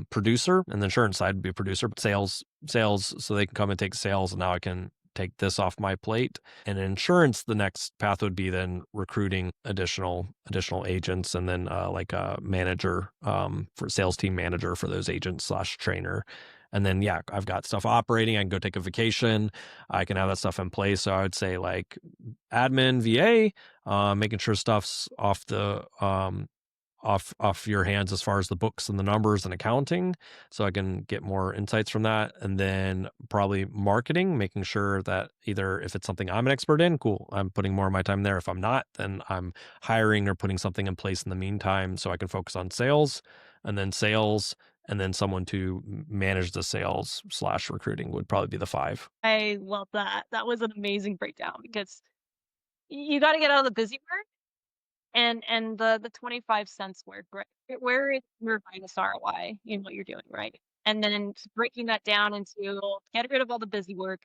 [SPEAKER 1] producer, and the insurance side would be a producer, but sales, so they can come and take sales, and now I can take this off my plate. And in insurance, the next path would be then recruiting additional agents, and then like a manager, for sales team manager for those agents slash trainer. And then yeah, I've got stuff operating. I can go take a vacation. I can have that stuff in place. So I would say like admin, VA, making sure stuff's off your hands as far as the books and the numbers and accounting, so I can get more insights from that. And then probably marketing, making sure that either if it's something I'm an expert in, cool, I'm putting more of my time there. If I'm not, then I'm hiring or putting something in place in the meantime so I can focus on sales, and then someone to manage the sales slash recruiting would probably be the 5.
[SPEAKER 2] I love that. That was an amazing breakdown because you got to get out of the busy work and the 25 cents work, right? Where is your minus ROI in what you're doing, right? And then breaking that down into get rid of all the busy work,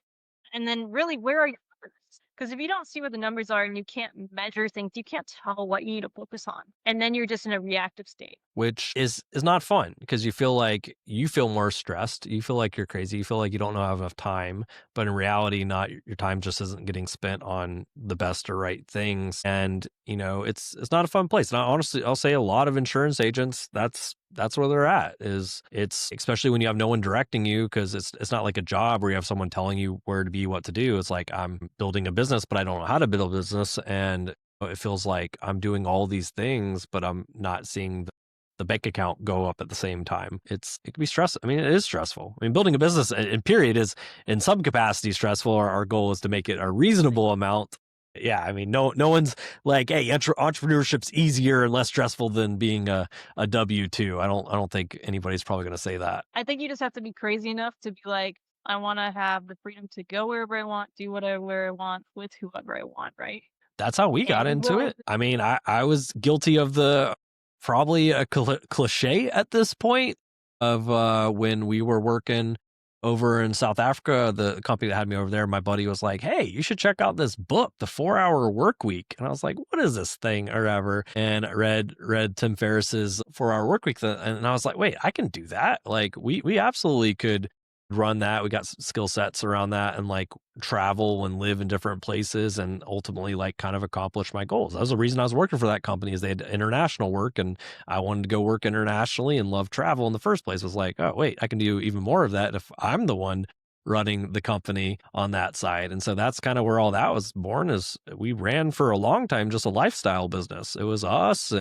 [SPEAKER 2] and then really where are your numbers? Because if you don't see where the numbers are and you can't measure things, you can't tell what you need to focus on, and then you're just in a reactive state.
[SPEAKER 1] Which is not fun because you feel like you feel more stressed. You feel like you're crazy. You feel like you don't know have enough time, but in reality, not your time just isn't getting spent on the best or right things. And it's not a fun place. And honestly, I'll say a lot of insurance agents, that's where they're at. Is it's especially when you have no one directing you, because it's not like a job where you have someone telling you where to be, what to do. It's like I'm building a business, but I don't know how to build a business, and it feels like I'm doing all these things, but I'm not seeing the bank account go up at the same time. It can be stressful. I mean, it is stressful. I mean, building a business in period is in some capacity stressful. Our goal is to make it a reasonable amount. Yeah, I mean, no one's like, hey, entrepreneurship's easier and less stressful than being a W-2. I don't think anybody's probably going to say that.
[SPEAKER 2] I think you just have to be crazy enough to be like, I want to have the freedom to go wherever I want, do whatever I want with whoever I want, right?
[SPEAKER 1] That's how we got
[SPEAKER 2] And
[SPEAKER 1] into
[SPEAKER 2] willing
[SPEAKER 1] it. I mean, I was guilty of the probably a cliche at this point of when we were working over in South Africa, the company that had me over there, my buddy was like, "Hey, you should check out this book, The 4-Hour Work Week." And I was like, "What is this thing?" or ever. And I read Tim Ferriss's 4-Hour Work Week, and I was like, "Wait, I can do that." Like we absolutely could run that. We got skill sets around that, and like travel and live in different places, and ultimately like kind of accomplish my goals. That was the reason I was working for that company, is they had international work, and I wanted to go work internationally and love travel in the first place. It was like, oh wait, I can do even more of that if I'm the one running the company on that side. And so that's kind of where all that was born. Is we ran for a long time just a lifestyle business. It was us.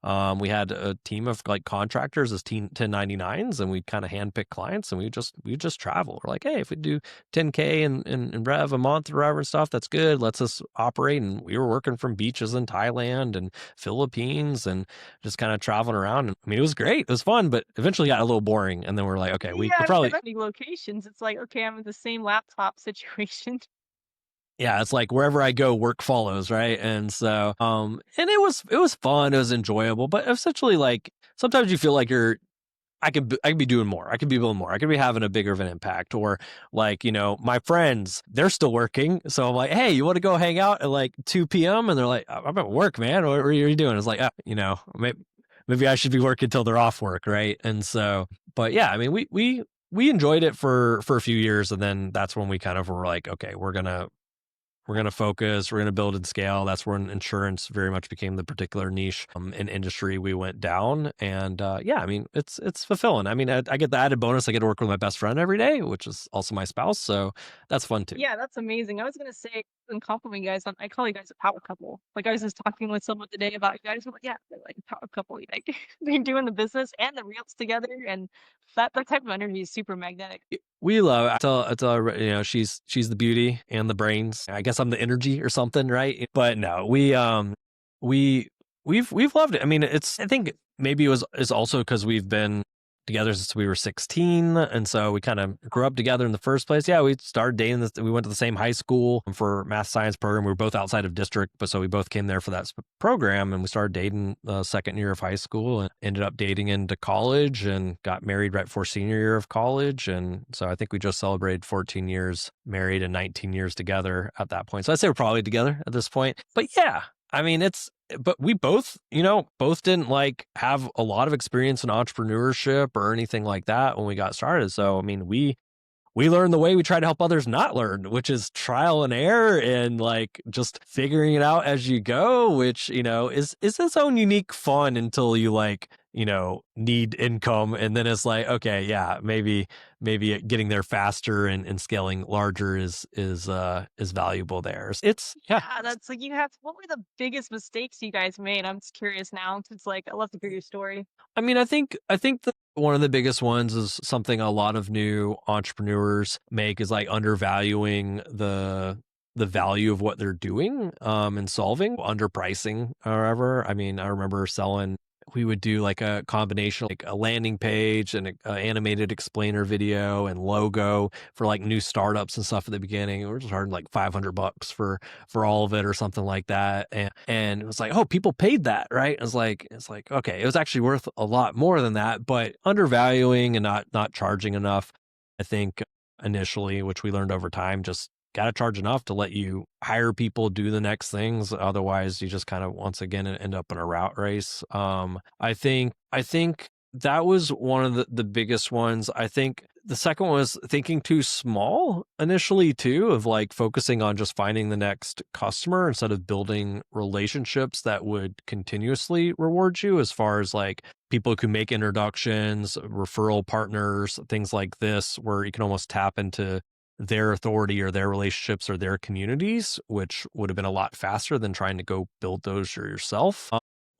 [SPEAKER 1] We had a team of like contractors as 1099s, and we kind of handpick clients, and we just travel. We're like, hey, if we do 10K in rev a month or whatever and stuff, that's good. Let's us operate. And we were working from beaches in Thailand and Philippines, and just kind of traveling around. And I mean, it was great. It was fun, but eventually got a little boring. And then we're like, okay, we
[SPEAKER 2] yeah,
[SPEAKER 1] probably,
[SPEAKER 2] because I locations, it's like, okay, I'm in the same laptop situation.
[SPEAKER 1] yeah, it's like wherever I go, work follows, right? And so, and it was fun, it was enjoyable, but essentially, like sometimes you feel like I could be doing more, I could be doing more, I could be having a bigger of an impact, or like my friends, they're still working, so I'm like, hey, you want to go hang out at like 2 p.m. and they're like, I'm at work, man. What are you doing? It's like, maybe I should be working till they're off work, right? And so, but yeah, I mean, we enjoyed it for a few years, and then that's when we kind of were like, okay, we're going to focus, we're going to build and scale. That's when insurance very much became the particular niche in industry we went down. And yeah, I mean, it's fulfilling. I mean, I get the added bonus. I get to work with my best friend every day, which is also my spouse. So that's fun too.
[SPEAKER 2] Yeah, that's amazing. I was gonna say and compliment you guys on. I call you guys a power couple. Like I was just talking with someone today about you guys. I'm like, yeah, they're like a power couple. Like they're doing the business and the reels together, and that type of energy is super magnetic.
[SPEAKER 1] We love. I tell her, she's the beauty and the brains. I guess I'm the energy or something, right? But no, we we've loved it. I mean, I think maybe is also because we've been together since we were 16. And so we kind of grew up together in the first place. Yeah, we started dating. We went to the same high school for math science program. We were both outside of district, but so we both came there for that program. And we started dating the second year of high school and ended up dating into college and got married right before senior year of college. And so I think we just celebrated 14 years married and 19 years together at that point. So I'd say we're probably together at this point. But yeah, I mean, but we both, both didn't like have a lot of experience in entrepreneurship or anything like that when we got started. So, I mean, we learned the way we try to help others not learn, which is trial and error and like just figuring it out as you go, which, is its own unique fun until you need income. And then it's like, okay, yeah, maybe getting there faster and scaling larger is valuable there. Yeah.
[SPEAKER 2] Yeah, that's like what were the biggest mistakes you guys made? I'm just curious now. It's like I love to hear your story.
[SPEAKER 1] I mean, I think that one of the biggest ones is something a lot of new entrepreneurs make is like undervaluing the value of what they're doing and solving, underpricing, however. I mean, I remember we would do like a combination, like a landing page and a animated explainer video and logo for like new startups and stuff at the beginning. We were just charging like $500 for all of it or something like that. And it was like, oh, people paid that, right? It's like, okay, it was actually worth a lot more than that, but undervaluing and not charging enough, I think initially, which we learned over time, just got to charge enough to let you hire people, do the next things. Otherwise, you just kind of once again end up in a rat race. I think that was one of the biggest ones. I think the second one was thinking too small initially too, of like focusing on just finding the next customer instead of building relationships that would continuously reward you, as far as like people who make introductions, referral partners, things like this, where you can almost tap into their authority or their relationships or their communities, which would have been a lot faster than trying to go build those yourself.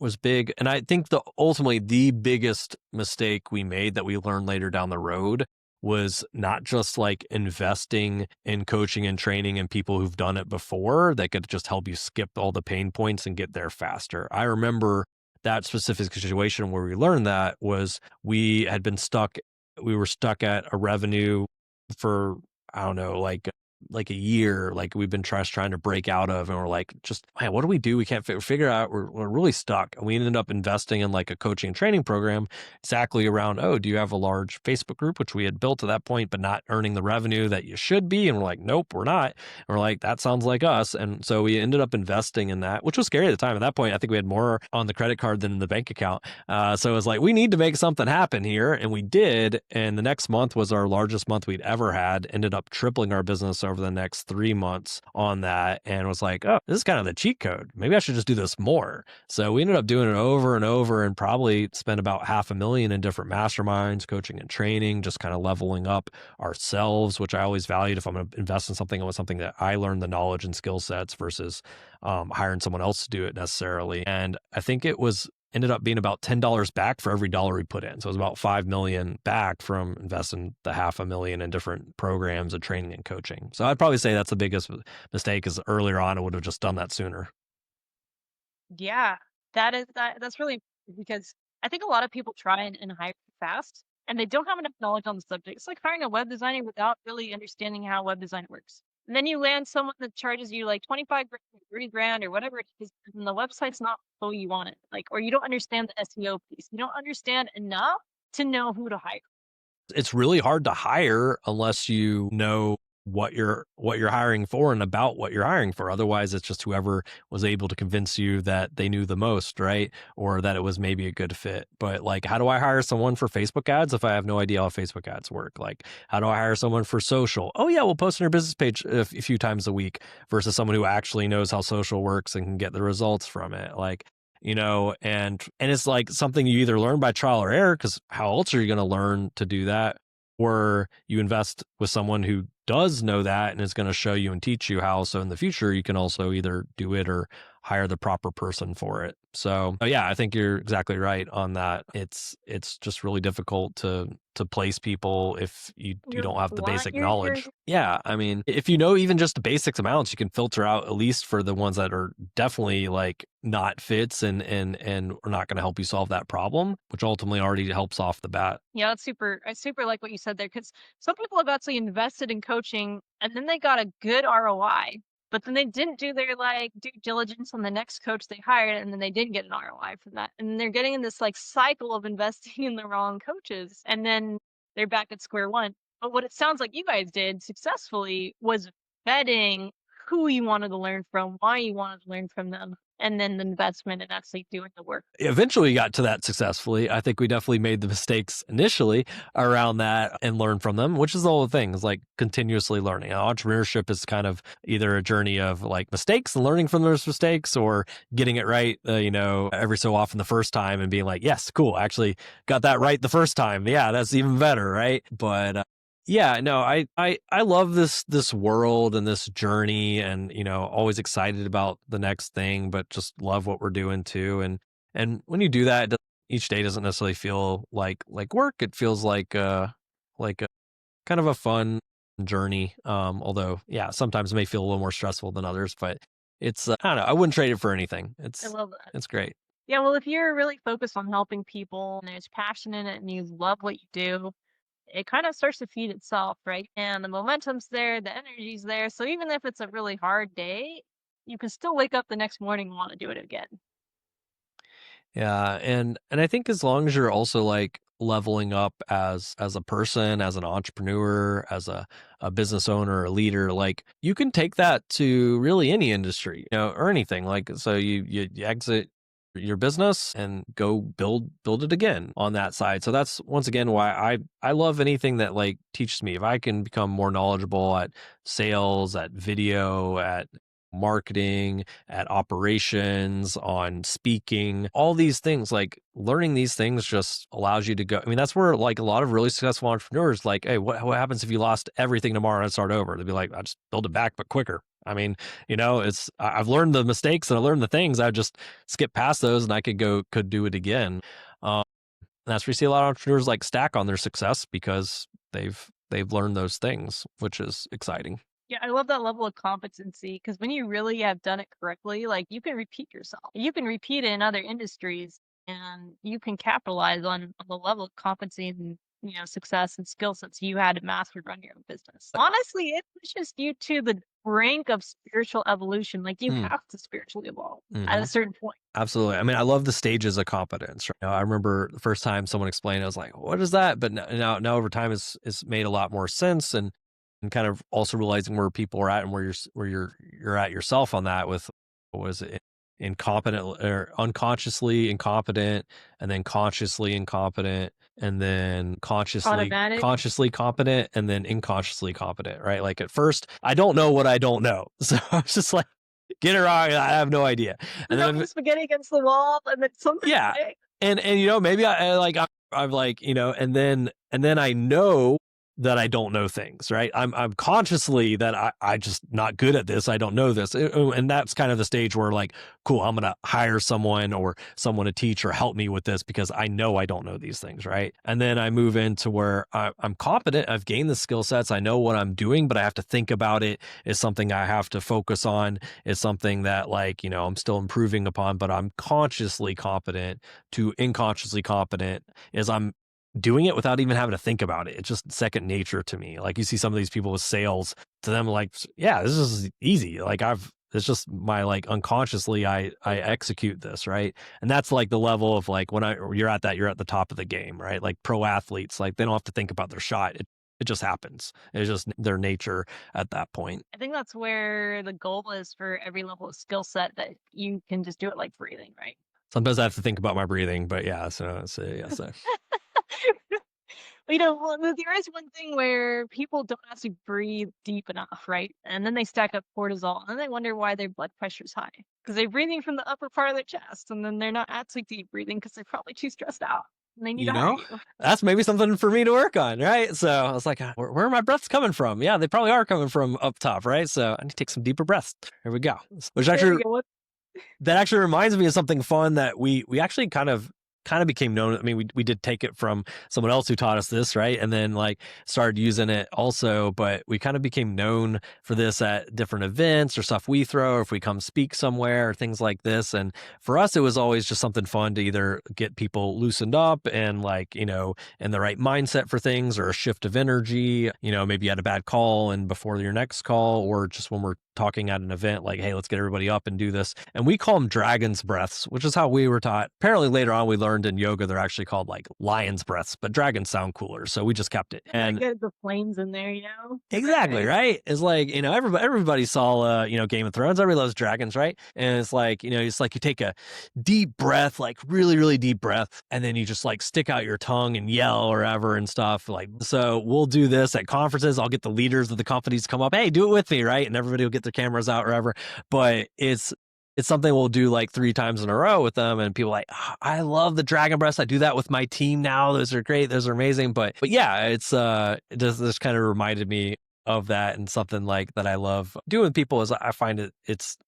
[SPEAKER 1] Was big. And I think ultimately the biggest mistake we made that we learned later down the road was not just like investing in coaching and training and people who've done it before that could just help you skip all the pain points and get there faster. I remember that specific situation where we learned that was we were stuck at a revenue for, I don't know, like a year, like we've been trying to break out of, and we're like, just, man, what do we do? We can't figure out. We're really stuck. And we ended up investing in like a coaching and training program exactly around, oh, do you have a large Facebook group, which we had built at that point, but not earning the revenue that you should be? And we're like, nope, we're not. And we're like, that sounds like us. And so we ended up investing in that, which was scary at the time. At that point, I think we had more on the credit card than in the bank account. So it was like, we need to make something happen here. And we did. And the next month was our largest month we'd ever had, ended up tripling our business over the next 3 months on that, and was like, oh, this is kind of the cheat code. Maybe I should just do this more. So we ended up doing it over and over and probably spent about $500,000 in different masterminds, coaching and training, just kind of leveling up ourselves, which I always valued. If I'm going to invest in something, it was something that I learned the knowledge and skill sets versus hiring someone else to do it necessarily. And I think ended up being about $10 back for every dollar we put in. So it was about $5 million back from investing the $500,000 in different programs and training and coaching. So I'd probably say that's the biggest mistake, is earlier on I would have just done that sooner.
[SPEAKER 2] Yeah, that's really important because I think a lot of people try and hire fast and they don't have enough knowledge on the subject. It's like hiring a web designer without really understanding how web design works. And then you land someone that charges you like 25 grand, 30 grand or whatever it is, and the website's not how you want it. Like, or you don't understand the SEO piece. You don't understand enough to know who to hire.
[SPEAKER 1] It's really hard to hire unless you know what you're hiring for and about what you're hiring for. Otherwise, it's just whoever was able to convince you that they knew the most, right? Or that it was maybe a good fit. But like, how do I hire someone for Facebook ads if I have no idea how Facebook ads work? Like, how do I hire someone for social? Oh yeah, we'll post on your business page a few times a week, versus someone who actually knows how social works and can get the results from it. Like, and it's like something you either learn by trial or error, because how else are you going to learn to do that? Or you invest with someone who does know that and is going to show you and teach you how. So in the future, you can also either do it or hire the proper person for it. So yeah, I think you're exactly right on that. It's just really difficult to place people if you
[SPEAKER 2] You're
[SPEAKER 1] don't have the
[SPEAKER 2] blind.
[SPEAKER 1] basic
[SPEAKER 2] You're
[SPEAKER 1] knowledge. Yeah, I mean, if you know even just the basic amounts, you can filter out at least for the ones that are definitely like not fits and are not going to help you solve that problem, which ultimately already helps off the bat.
[SPEAKER 2] Yeah, that's super. I super like what you said there because some people have actually invested in coaching and then they got a good ROI, but then they didn't do their like due diligence on the next coach they hired, and then they didn't get an ROI from that. And they're getting in this like cycle of investing in the wrong coaches, and then they're back at square one. But what it sounds like you guys did successfully was vetting who you wanted to learn from, why you wanted to learn from them, and then the investment and actually doing the work.
[SPEAKER 1] Eventually got to that successfully. I think we definitely made the mistakes initially around that and learned from them, which is the whole thing, is like continuously learning. Entrepreneurship is kind of either a journey of like mistakes and learning from those mistakes, or getting it right, every so often the first time and being like, yes, cool, actually got that right the first time. Yeah, that's even better, right? But yeah, no, I love this world and this journey, and always excited about the next thing, but just love what we're doing too. And when you do that, each day doesn't necessarily feel like work. It feels like a kind of a fun journey. Although yeah, sometimes it may feel a little more stressful than others, but it's I don't know. I wouldn't trade it for anything.
[SPEAKER 2] I love that.
[SPEAKER 1] It's great.
[SPEAKER 2] Yeah, well, if you're really focused on helping people and there's passion in it and you love what you do, it kind of starts to feed itself, right? And the momentum's there, the energy's there. So even if it's a really hard day, you can still wake up the next morning and want to do it again.
[SPEAKER 1] Yeah, and I think as long as you're also like leveling up as a person, as an entrepreneur, as a business owner, a leader, like you can take that to really any industry, or anything. Like so you exit your business and go build it again on that side. So that's once again why I love anything that like teaches me. If I can become more knowledgeable at sales, at video, at marketing, at operations, on speaking, all these things, like learning these things just allows you to go. I mean, that's where like a lot of really successful entrepreneurs, like, hey, what happens if you lost everything tomorrow and start over? They'd be like, I just build it back, but quicker. I mean, I've learned the mistakes and I learned the things. I just skip past those and I could do it again. Um, and that's where you see a lot of entrepreneurs like stack on their success because they've learned those things, which is exciting.
[SPEAKER 2] Yeah, I love that level of competency because when you really have done it correctly, like you can repeat yourself. You can repeat it in other industries and you can capitalize on the level of competency and success and skill sets you had to master to run your own business. Honestly, it pushes you to the brink of spiritual evolution. Like you
[SPEAKER 1] Mm.
[SPEAKER 2] have to spiritually evolve at a
[SPEAKER 1] Hmm.
[SPEAKER 2] certain point.
[SPEAKER 1] Absolutely. I mean, I love the stages of competence. Right? I remember the first time someone explained, it, I was like, "What is that?" But now over time, it's made a lot more sense, and kind of also realizing where people are at and where you're at yourself on that. With what was it? Incompetent or unconsciously incompetent, and then consciously incompetent, and then
[SPEAKER 2] Automatic.
[SPEAKER 1] consciously competent, and then inconsciously competent. Right? Like at first, I don't know what I don't know, so I was just like, get it wrong. I have no idea. And
[SPEAKER 2] Throw
[SPEAKER 1] then
[SPEAKER 2] the spaghetti against the wall and then something
[SPEAKER 1] yeah,
[SPEAKER 2] sticks.
[SPEAKER 1] and maybe I like I'm like and then I know that I don't know things, right? I'm consciously that I just not good at this. I don't know this, and that's kind of the stage where like, cool, I'm gonna hire someone or someone to teach or help me with this because I know I don't know these things, right? And then I move into where I'm competent. I've gained the skill sets. I know what I'm doing, but I have to think about it. Is something I have to focus on. Is something that like I'm still improving upon, but I'm consciously competent to unconsciously competent is I'm doing it without even having to think about it. It's just second nature to me. Like you see some of these people with sales, to them like, yeah, this is easy. Like it's just my like unconsciously I execute this, right? And that's like the level of like when you're at that, you're at the top of the game, right? Like pro athletes, like they don't have to think about their shot. It just happens. It's just their nature at that point.
[SPEAKER 2] I think that's where the goal is for every level of skill set that you can just do it like breathing, right?
[SPEAKER 1] Sometimes I have to think about my breathing, but yeah, so yeah, so
[SPEAKER 2] Well, there is one thing where people don't actually breathe deep enough, right? And then they stack up cortisol, and then they wonder why their blood pressure's high because they're breathing from the upper part of their chest, and then they're not actually deep breathing because they're probably too stressed out, and they need
[SPEAKER 1] you
[SPEAKER 2] to hire
[SPEAKER 1] know,
[SPEAKER 2] you.
[SPEAKER 1] that's maybe something for me to work on, right? So I was like, where are my breaths coming from? Yeah, they probably are coming from up top, right? So I need to take some deeper breaths. Here we go. Which
[SPEAKER 2] There
[SPEAKER 1] actually
[SPEAKER 2] you go.
[SPEAKER 1] That actually reminds me of something fun that we actually kind of became known. I mean, we did take it from someone else who taught us this, right? And then like started using it also, but we kind of became known for this at different events or stuff we throw, or if we come speak somewhere or things like this. And for us, it was always just something fun to either get people loosened up and like, in the right mindset for things or a shift of energy. Maybe you had a bad call and before your next call, or just when we're talking at an event, like, hey, let's get everybody up and do this. And we call them dragon's breaths, which is how we were taught. Apparently later on we learned in yoga they're actually called like lion's breaths, but dragons sound cooler. So we just kept it.
[SPEAKER 2] I
[SPEAKER 1] And
[SPEAKER 2] get the flames in there, you know?
[SPEAKER 1] exactly, right? It's like, everybody saw Game of Thrones. Everybody loves dragons, right? And it's like, it's like you take a deep breath, like really, really deep breath, and then you just like stick out your tongue and yell or ever and stuff. Like, so we'll do this at conferences. I'll get the leaders of the companies to come up, hey, do it with me, right? And everybody will get their cameras out or whatever. But it's something we'll do like 3 times in a row with them, and people are like, "Ah, I love the dragon breaths. I do that with my team now. Those are great. Those are amazing." But yeah, it just kind of reminded me of that, and something like that I love doing with people is I find it's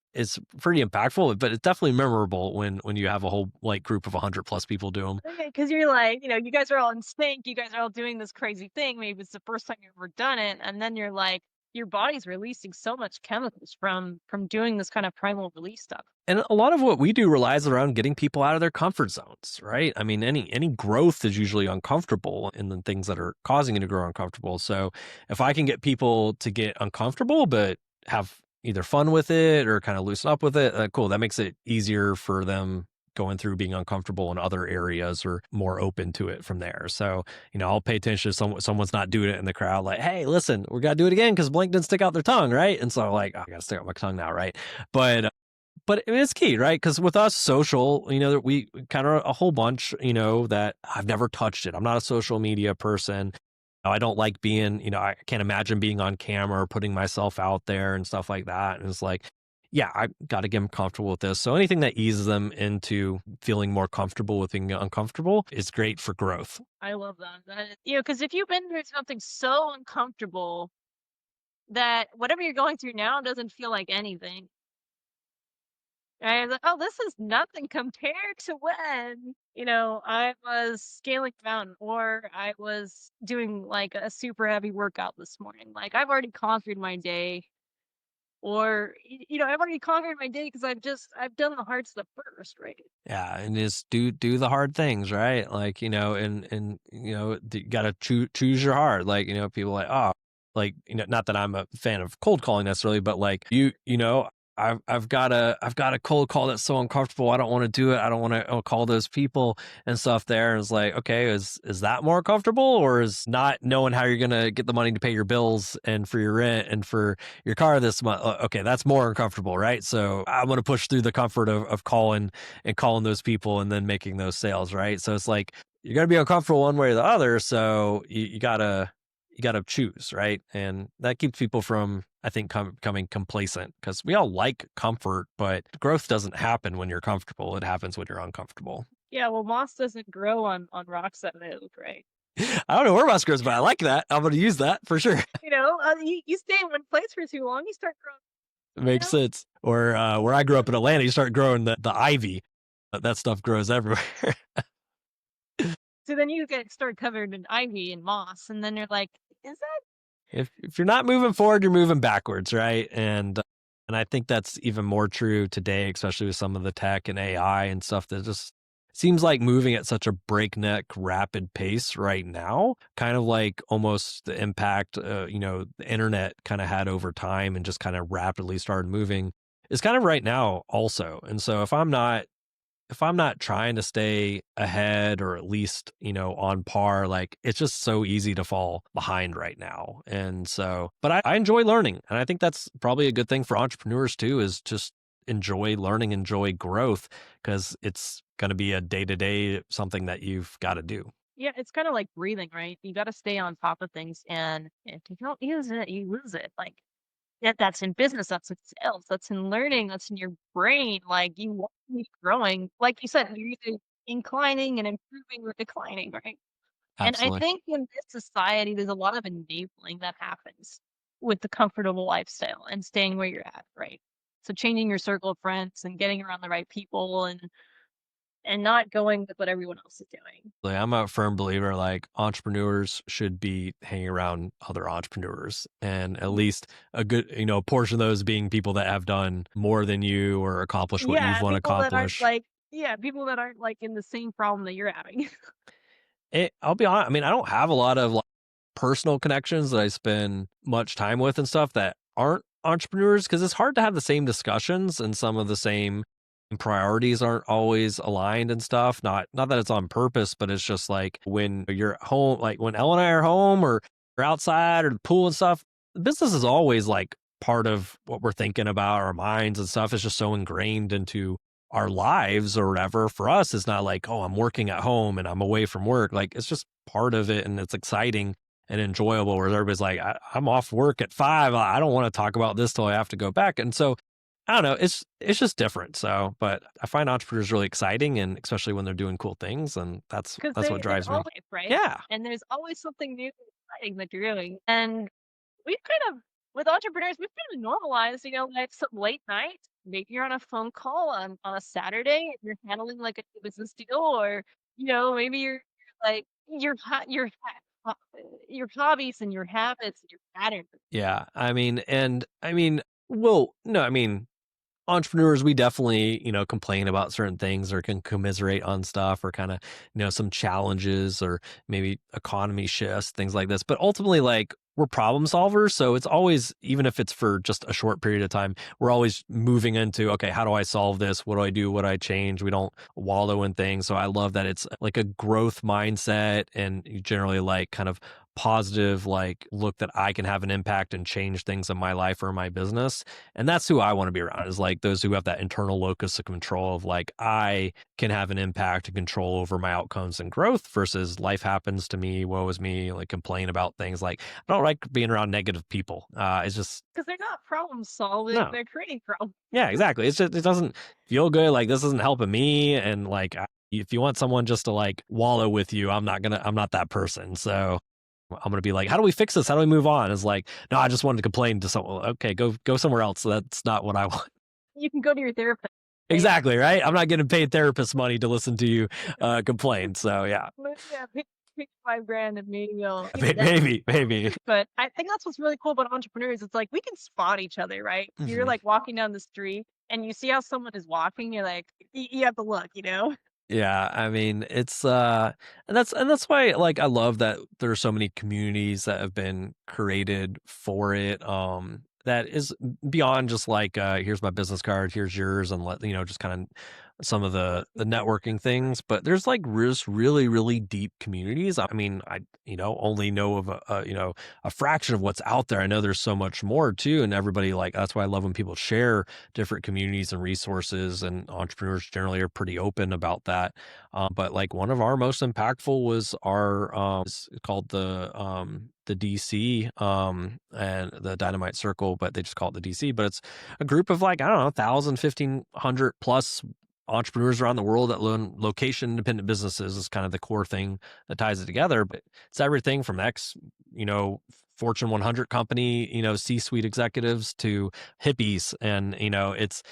[SPEAKER 1] pretty impactful, but it's definitely memorable when you have a whole like group of 100 plus people do them.
[SPEAKER 2] Okay, because you're like, you guys are all in sync, you guys are all doing this crazy thing, maybe it's the first time you've ever done it, and then you're like, your body's releasing so much chemicals from doing this kind of primal release stuff.
[SPEAKER 1] And a lot of what we do relies around getting people out of their comfort zones, right? I mean, any growth is usually uncomfortable in the things that are causing you to grow uncomfortable. So if I can get people to get uncomfortable, but have either fun with it or kind of loosen up with it, cool. That makes it easier for them going through being uncomfortable in other areas or more open to it from there. So, I'll pay attention to someone's not doing it in the crowd, like, hey, listen, we got to do it again because Blink didn't stick out their tongue, right? And so I'm like, oh, I got to stick out my tongue now, right? But I mean, it's key, right? Because with us, social, we kind of a whole bunch, that I've never touched it. I'm not a social media person. I don't like being, I can't imagine being on camera or putting myself out there and stuff like that. And it's like, yeah, I got to get them comfortable with this. So anything that eases them into feeling more comfortable with being uncomfortable is great for growth.
[SPEAKER 2] I love that. Because if you've been through something so uncomfortable that whatever you're going through now doesn't feel like anything. Right? I was like, oh, this is nothing compared to when, I was scaling a mountain or I was doing like a super heavy workout this morning. Like I've already conquered my day, or I've already conquered my day because I've done the hard stuff first, right?
[SPEAKER 1] Yeah, and just do the hard things, right? Like, you gotta choose your heart. Like, people like, oh, like, not that I'm a fan of cold calling necessarily, but like I've got a cold call that's so uncomfortable. I don't want to do it. I don't want to call those people and stuff there. And it's like, okay, is that more comfortable, or is not knowing how you're gonna get the money to pay your bills and for your rent and for your car this month? Okay, that's more uncomfortable, right? So I'm gonna push through the comfort of calling and calling those people and then making those sales, right? So it's like you're gonna be uncomfortable one way or the other. So you gotta choose, right? And that keeps people from, I think, becoming complacent, because we all like comfort, but growth doesn't happen when you're comfortable. It happens when you're uncomfortable.
[SPEAKER 2] Yeah, well, moss doesn't grow on rocks that move, right?
[SPEAKER 1] I don't know where moss grows, but I like that. I'm going to use that for sure.
[SPEAKER 2] You stay in one place for too long, you start growing,
[SPEAKER 1] It makes sense. Or where I grew up in Atlanta, you start growing the ivy. That stuff grows everywhere.
[SPEAKER 2] so then you get start covered in ivy and moss, and then you're like, is that
[SPEAKER 1] If you're not moving forward, you're moving backwards, right? And I think that's even more true today, especially with some of the tech and AI and stuff that just seems like moving at such a breakneck, rapid pace right now. Kind of like almost the impact, the internet kind of had over time and just kind of rapidly started moving is kind of right now also. And so if I'm not trying to stay ahead or at least, on par, like it's just so easy to fall behind right now. And so, but I enjoy learning. And I think that's probably a good thing for entrepreneurs too, is just enjoy learning, enjoy growth, because it's going to be a day to day something that you've got to do.
[SPEAKER 2] yeah, it's kinda like breathing, right? You gotta stay on top of things, and if you don't use it, you lose it, like, that's in business, that's in sales, that's in learning, that's in your brain, like, you want to be growing. Like you said, you're either inclining and improving or declining, right? And I
[SPEAKER 1] Absolutely.
[SPEAKER 2] think in this society, there's a lot of enabling that happens with the comfortable lifestyle and staying where you're at, right? So changing your circle of friends and getting around the right people and not going with what everyone else is doing.
[SPEAKER 1] Like, I'm a firm believer, like, entrepreneurs should be hanging around other entrepreneurs, and at least a good, portion of those being people that have done more than you or accomplished what you've
[SPEAKER 2] Yeah,
[SPEAKER 1] wanna
[SPEAKER 2] people that aren't
[SPEAKER 1] accomplish.
[SPEAKER 2] like yeah, people that aren't like in the same problem that you're having.
[SPEAKER 1] I'll be honest. I mean, I don't have a lot of, like, personal connections that I spend much time with and stuff that aren't entrepreneurs because it's hard to have the same discussions and some of the same priorities aren't always aligned and stuff. Not that it's on purpose, but it's just like when you're at home, like when Elle and I are home or we're outside or the pool and stuff, business is always like part of what we're thinking about, our minds and stuff is just so ingrained into our lives or whatever. For us, it's not like, oh, I'm working at home and I'm away from work. Like it's just part of it and it's exciting and enjoyable. Where everybody's like, I'm off work at 5. I don't want to talk about this till I have to go back. And so I don't know. It's just different. So, but I find entrepreneurs really exciting, and especially when they're doing cool things, and that's
[SPEAKER 2] 'Cause
[SPEAKER 1] that's what
[SPEAKER 2] they're
[SPEAKER 1] drives me.
[SPEAKER 2] always right?
[SPEAKER 1] Yeah,
[SPEAKER 2] And there's always something new and exciting that you're doing. And we've kind of with entrepreneurs, we've kind of normalized, like some late night, maybe you're on a phone call on a Saturday and you're handling like a business deal, or maybe you're like your hobbies and your habits and your patterns.
[SPEAKER 1] yeah. Well, no, I mean, entrepreneurs, we definitely, complain about certain things or can commiserate on stuff or kind of, some challenges or maybe economy shifts, things like this. But ultimately, like, we're problem solvers. So it's always, even if it's for just a short period of time, we're always moving into, okay, how do I solve this? What do I do? What do I change? We don't wallow in things. So I love that it's like a growth mindset and you generally like kind of positive, like, look that I can have an impact and change things in my life or my business. And that's who I want to be around is like those who have that internal locus of control of like, I can have an impact and control over my outcomes and growth versus life happens to me, woe is me, like complain about things. Like, I don't like being around negative people. It's just,
[SPEAKER 2] Because they're not problem solving,
[SPEAKER 1] no.
[SPEAKER 2] they're creating problems.
[SPEAKER 1] Yeah, exactly. It's just, it doesn't feel good. Like, this isn't helping me. And like, if you want someone just to like wallow with you, I'm not that person. So I'm gonna be like, how do we fix this? How do we move on? It's like, no, I just wanted to complain to someone. Okay, go somewhere else. That's not what I want.
[SPEAKER 2] You can go to your therapist. Say,
[SPEAKER 1] Exactly, right? I'm not getting paid therapist money to listen to you complain. So yeah,
[SPEAKER 2] Yeah, pick 5 grand and maybe you'll
[SPEAKER 1] maybe.
[SPEAKER 2] But I think that's what's really cool about entrepreneurs. It's like we can spot each other, right? You're
[SPEAKER 1] Mhm.
[SPEAKER 2] like walking down the street and you see how someone is walking, you're like, you have to look.
[SPEAKER 1] Yeah, I mean, it's and that's why like I love that there are so many communities that have been created for it. That is beyond just like here's my business card, here's yours, and let just kind of some of the networking things. But there's like really really deep communities. I mean, I only know of a fraction of what's out there. I know there's so much more too, and everybody like that's why I love when people share different communities and resources, and entrepreneurs generally are pretty open about that. But like one of our most impactful was our it's called the DC and the Dynamite Circle, but they just call it the DC. But it's a group of like I don't know, 1,000, 1,500 plus entrepreneurs around the world that learn location independent businesses is kind of the core thing that ties it together. But it's everything from you know, Fortune 100 company, C-suite executives to hippies. And, it's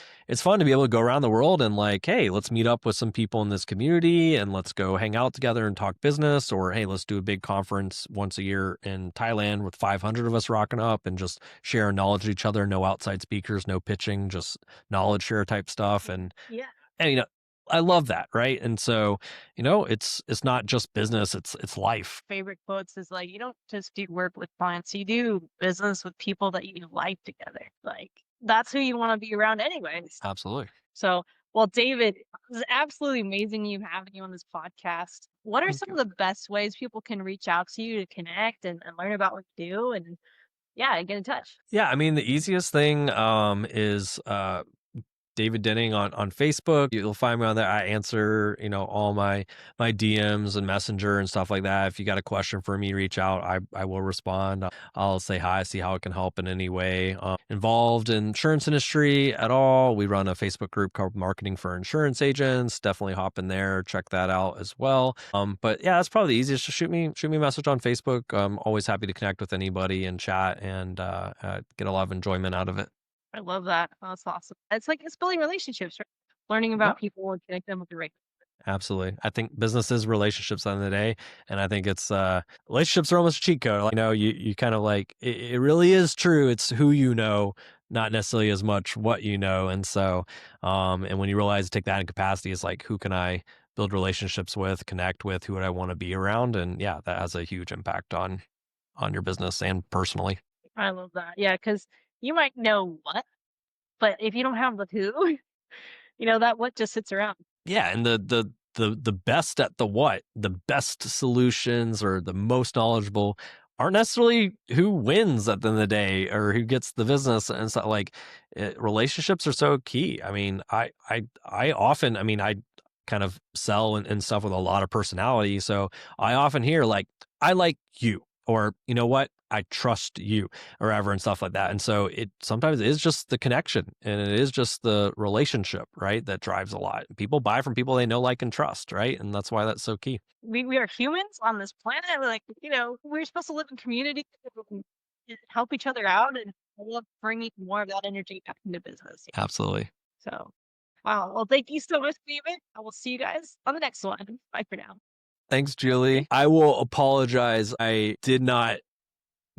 [SPEAKER 1] fun to be able to go around the world and like, hey, let's meet up with some people in this community and let's go hang out together and talk business. Or, hey, let's do a big conference once a year in Thailand with 500 of us rocking up and just share knowledge of each other. No outside speakers, no pitching, just knowledge share type stuff.
[SPEAKER 2] Yeah.
[SPEAKER 1] And I love that, right? And so, it's not just business, it's life.
[SPEAKER 2] Favorite quotes is like, you don't just do work with clients, you do business with people that you do life together. Like that's who you want to be around anyways.
[SPEAKER 1] Absolutely.
[SPEAKER 2] So, well, David, it was absolutely amazing having you on this podcast. What are
[SPEAKER 1] Thank
[SPEAKER 2] some
[SPEAKER 1] you.
[SPEAKER 2] of the best ways people can reach out to you to connect and learn about what you do and yeah, get in touch?
[SPEAKER 1] Yeah, I mean, the easiest thing is David Denning on Facebook. You'll find me on there. I answer, all my DMs and Messenger and stuff like that. If you got a question for me, reach out. I will respond. I'll say hi, see how it can help in any way. Involved in insurance industry at all? We run a Facebook group called Marketing for Insurance Agents. Definitely hop in there, check that out as well. But yeah, that's probably the easiest. Just shoot me a message on Facebook. I'm always happy to connect with anybody and chat and get a lot of enjoyment out of it.
[SPEAKER 2] I love that. Oh, that's awesome. It's building relationships, right? Learning
[SPEAKER 1] Yeah.
[SPEAKER 2] about people and connect them with the right.
[SPEAKER 1] Absolutely. I think business is relationships at the end of the day. And I think it's relationships are almost a cheat code. Like, you kind of like it really is true. It's who you know, not necessarily as much what you know. And so and when you realize take that in capacity, it's like who can I build relationships with, connect with, who would I want to be around? And yeah, that has a huge impact on your business and personally.
[SPEAKER 2] I love that. Yeah, because you might know what, but if you don't have the who, that what just sits around.
[SPEAKER 1] Yeah, and the best at the what, the best solutions or the most knowledgeable aren't necessarily who wins at the end of the day or who gets the business, and so like relationships are so key. I mean, I often, I mean, I kind of sell and stuff with a lot of personality, so I often hear like, I like you, or you know what, I trust you, or ever, and stuff like that. And so it sometimes is just the connection and it is just the relationship, right? That drives a lot. People buy from people they know, like, and trust, right? And that's why that's so key.
[SPEAKER 2] We are humans on this planet. We're supposed to live in community and help each other out, and I love bringing more of that energy back into business.
[SPEAKER 1] Absolutely.
[SPEAKER 2] So, wow. Well, thank you so much, David. I will see you guys on the next one. Bye for now.
[SPEAKER 1] Thanks, Julie. I will apologize. I did not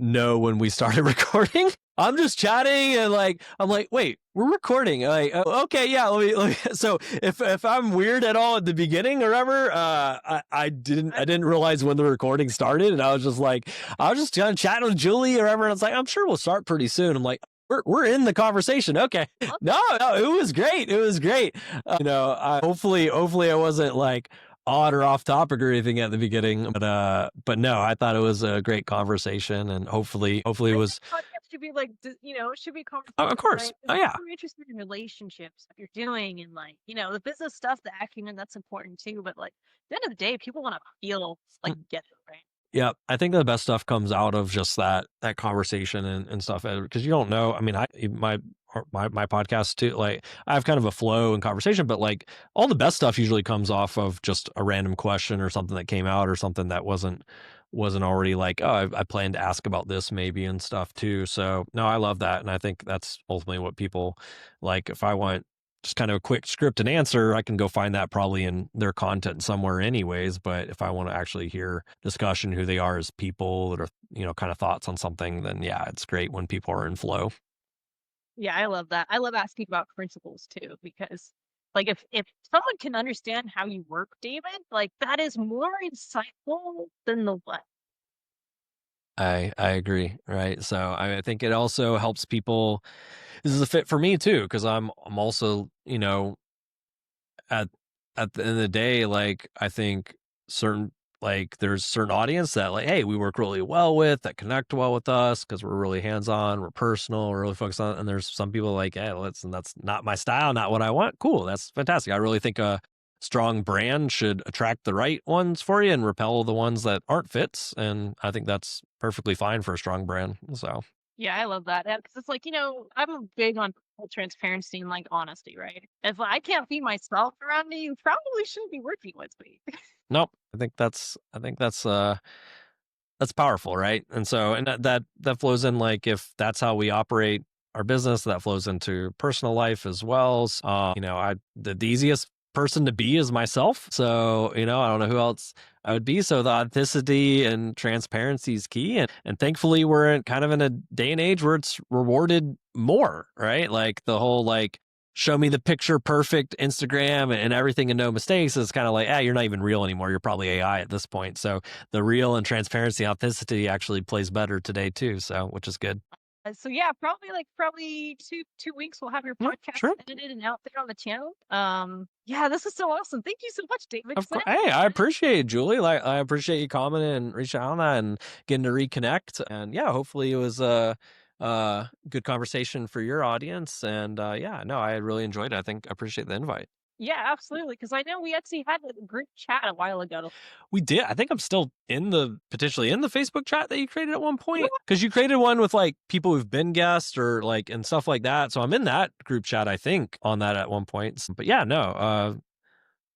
[SPEAKER 1] know when we started recording. I'm just chatting and like I'm like, wait, we're recording. Like, okay, yeah. Let me. So if I'm weird at all at the beginning or ever, I didn't realize when the recording started, and I was just kind of chatting with Julie or ever, and I was like, I'm sure we'll start pretty soon. I'm like, we're in the conversation. Okay, no, it was great. It was great. Hopefully I wasn't like odd or off topic or anything at the beginning, but no, I thought it was a great conversation, and hopefully it
[SPEAKER 2] I think
[SPEAKER 1] was.
[SPEAKER 2] podcast should be like, it should be a
[SPEAKER 1] Oh, of
[SPEAKER 2] conversation,
[SPEAKER 1] course.
[SPEAKER 2] right?
[SPEAKER 1] Oh,
[SPEAKER 2] Because
[SPEAKER 1] yeah.
[SPEAKER 2] I'm interested in relationships, what you're doing, and the business stuff, the acumen, that's important too. But like, at the end of the day, people want to feel like get it, right?
[SPEAKER 1] Yeah, I think the best stuff comes out of just that conversation and stuff, because you don't know. I mean, my podcast too. Like, I have kind of a flow and conversation, but like all the best stuff usually comes off of just a random question or something that came out or something that wasn't already like, oh, I planned to ask about this maybe and stuff too. So no, I love that, and I think that's ultimately what people like. If I want just kind of a quick script and answer, I can go find that probably in their content somewhere anyways. But if I want to actually hear discussion, who they are as people, or, kind of thoughts on something, then yeah, it's great when people are in flow.
[SPEAKER 2] Yeah, I love that. I love asking about principles too, because like if someone can understand how you work, David, like that is more insightful than the what.
[SPEAKER 1] I agree. Right. So I think it also helps people. This is a fit for me too, because I'm also, at the end of the day, like, I think certain there's certain audience that like, hey, we work really well with, that connect well with us because we're really hands-on, we're personal, we're really focused on, and there's some people like, hey, that's not my style, not what I want. Cool, that's fantastic. I really think a strong brand should attract the right ones for you and repel the ones that aren't fits. And I think that's perfectly fine for a strong brand. So
[SPEAKER 2] Yeah, I love that. Because it's like, I'm big on full transparency and like honesty, right? If I can't be myself around me, you probably shouldn't be working with me.
[SPEAKER 1] nope. I think that's powerful, right? And so, and that flows in, like, if that's how we operate our business, that flows into personal life as well. So, the easiest person to be is myself. So, I don't know who else I would be. So the authenticity and transparency is key. And thankfully we're kind of in a day and age where it's rewarded more, right? Like the whole like show me the picture perfect Instagram and everything and no mistakes is kind of like, you're not even real anymore. You're probably AI at this point. So the real and transparency, authenticity actually plays better today too. So, which is good.
[SPEAKER 2] So yeah, probably two weeks we'll have your
[SPEAKER 1] Yeah,
[SPEAKER 2] podcast
[SPEAKER 1] sure.
[SPEAKER 2] edited and out there on the channel. Yeah, this is so awesome. Thank you so much, David.
[SPEAKER 1] Of course. Hey, I appreciate it, Julie. Like, I appreciate you commenting and reaching out on that and getting to reconnect. And yeah, hopefully it was a good conversation for your audience. And yeah, no, I really enjoyed it. I appreciate the invite.
[SPEAKER 2] Yeah, absolutely. Because I know we actually had a group chat a while ago.
[SPEAKER 1] We did. I think I'm still potentially in the Facebook chat that you created at one point, because you created one with like people who've been guests or like and stuff like that. So I'm in that group chat, I think, on that at one point. But yeah, no,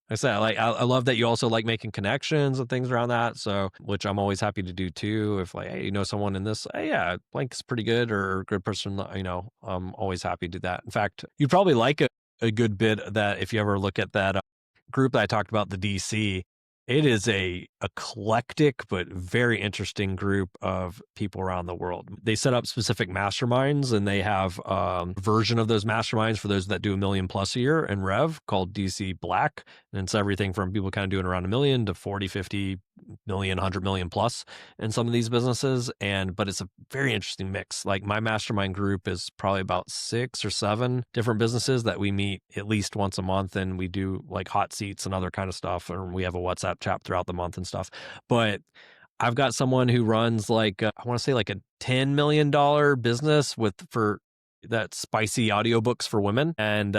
[SPEAKER 1] I said, I love that you also like making connections and things around that. So, which I'm always happy to do too. If like, hey, you know someone in this, hey, yeah, blank's pretty good or a good person, I'm always happy to do that. In fact, you'd probably like a good bit of that if you ever look at that group that I talked about, the DC. It is a eclectic but very interesting group of people around the world. They set up specific masterminds, and they have version of those masterminds for those that do 1 million plus a year in rev called DC Black. And it's everything from people kind of doing around 1 million to 40, 50 million, 100 million plus in some of these businesses. But it's a very interesting mix. Like my mastermind group is probably about 6 or 7 different businesses that we meet at least once a month, and we do like hot seats and other kind of stuff. And we have a WhatsApp chat throughout the month and stuff. But I've got someone who runs like, I want to say like a $10 million business for that spicy audiobooks for women. And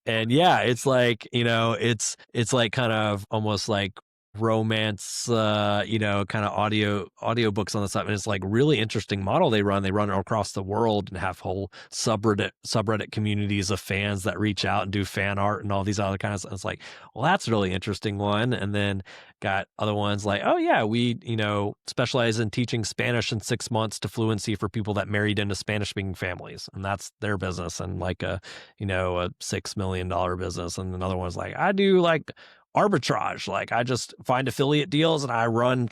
[SPEAKER 1] yeah, it's like, it's like kind of almost like romance, kind of audiobooks on the side. And it's like really interesting model they run. They run it across the world and have whole subreddit communities of fans that reach out and do fan art and all these other kinds of. It's like, well, that's a really interesting one. And then got other ones like, oh yeah, we, specialize in teaching Spanish in 6 months to fluency for people that married into Spanish speaking families. And that's their business. And like a $6 million business. And another one's like, I do like arbitrage. Like I just find affiliate deals and I run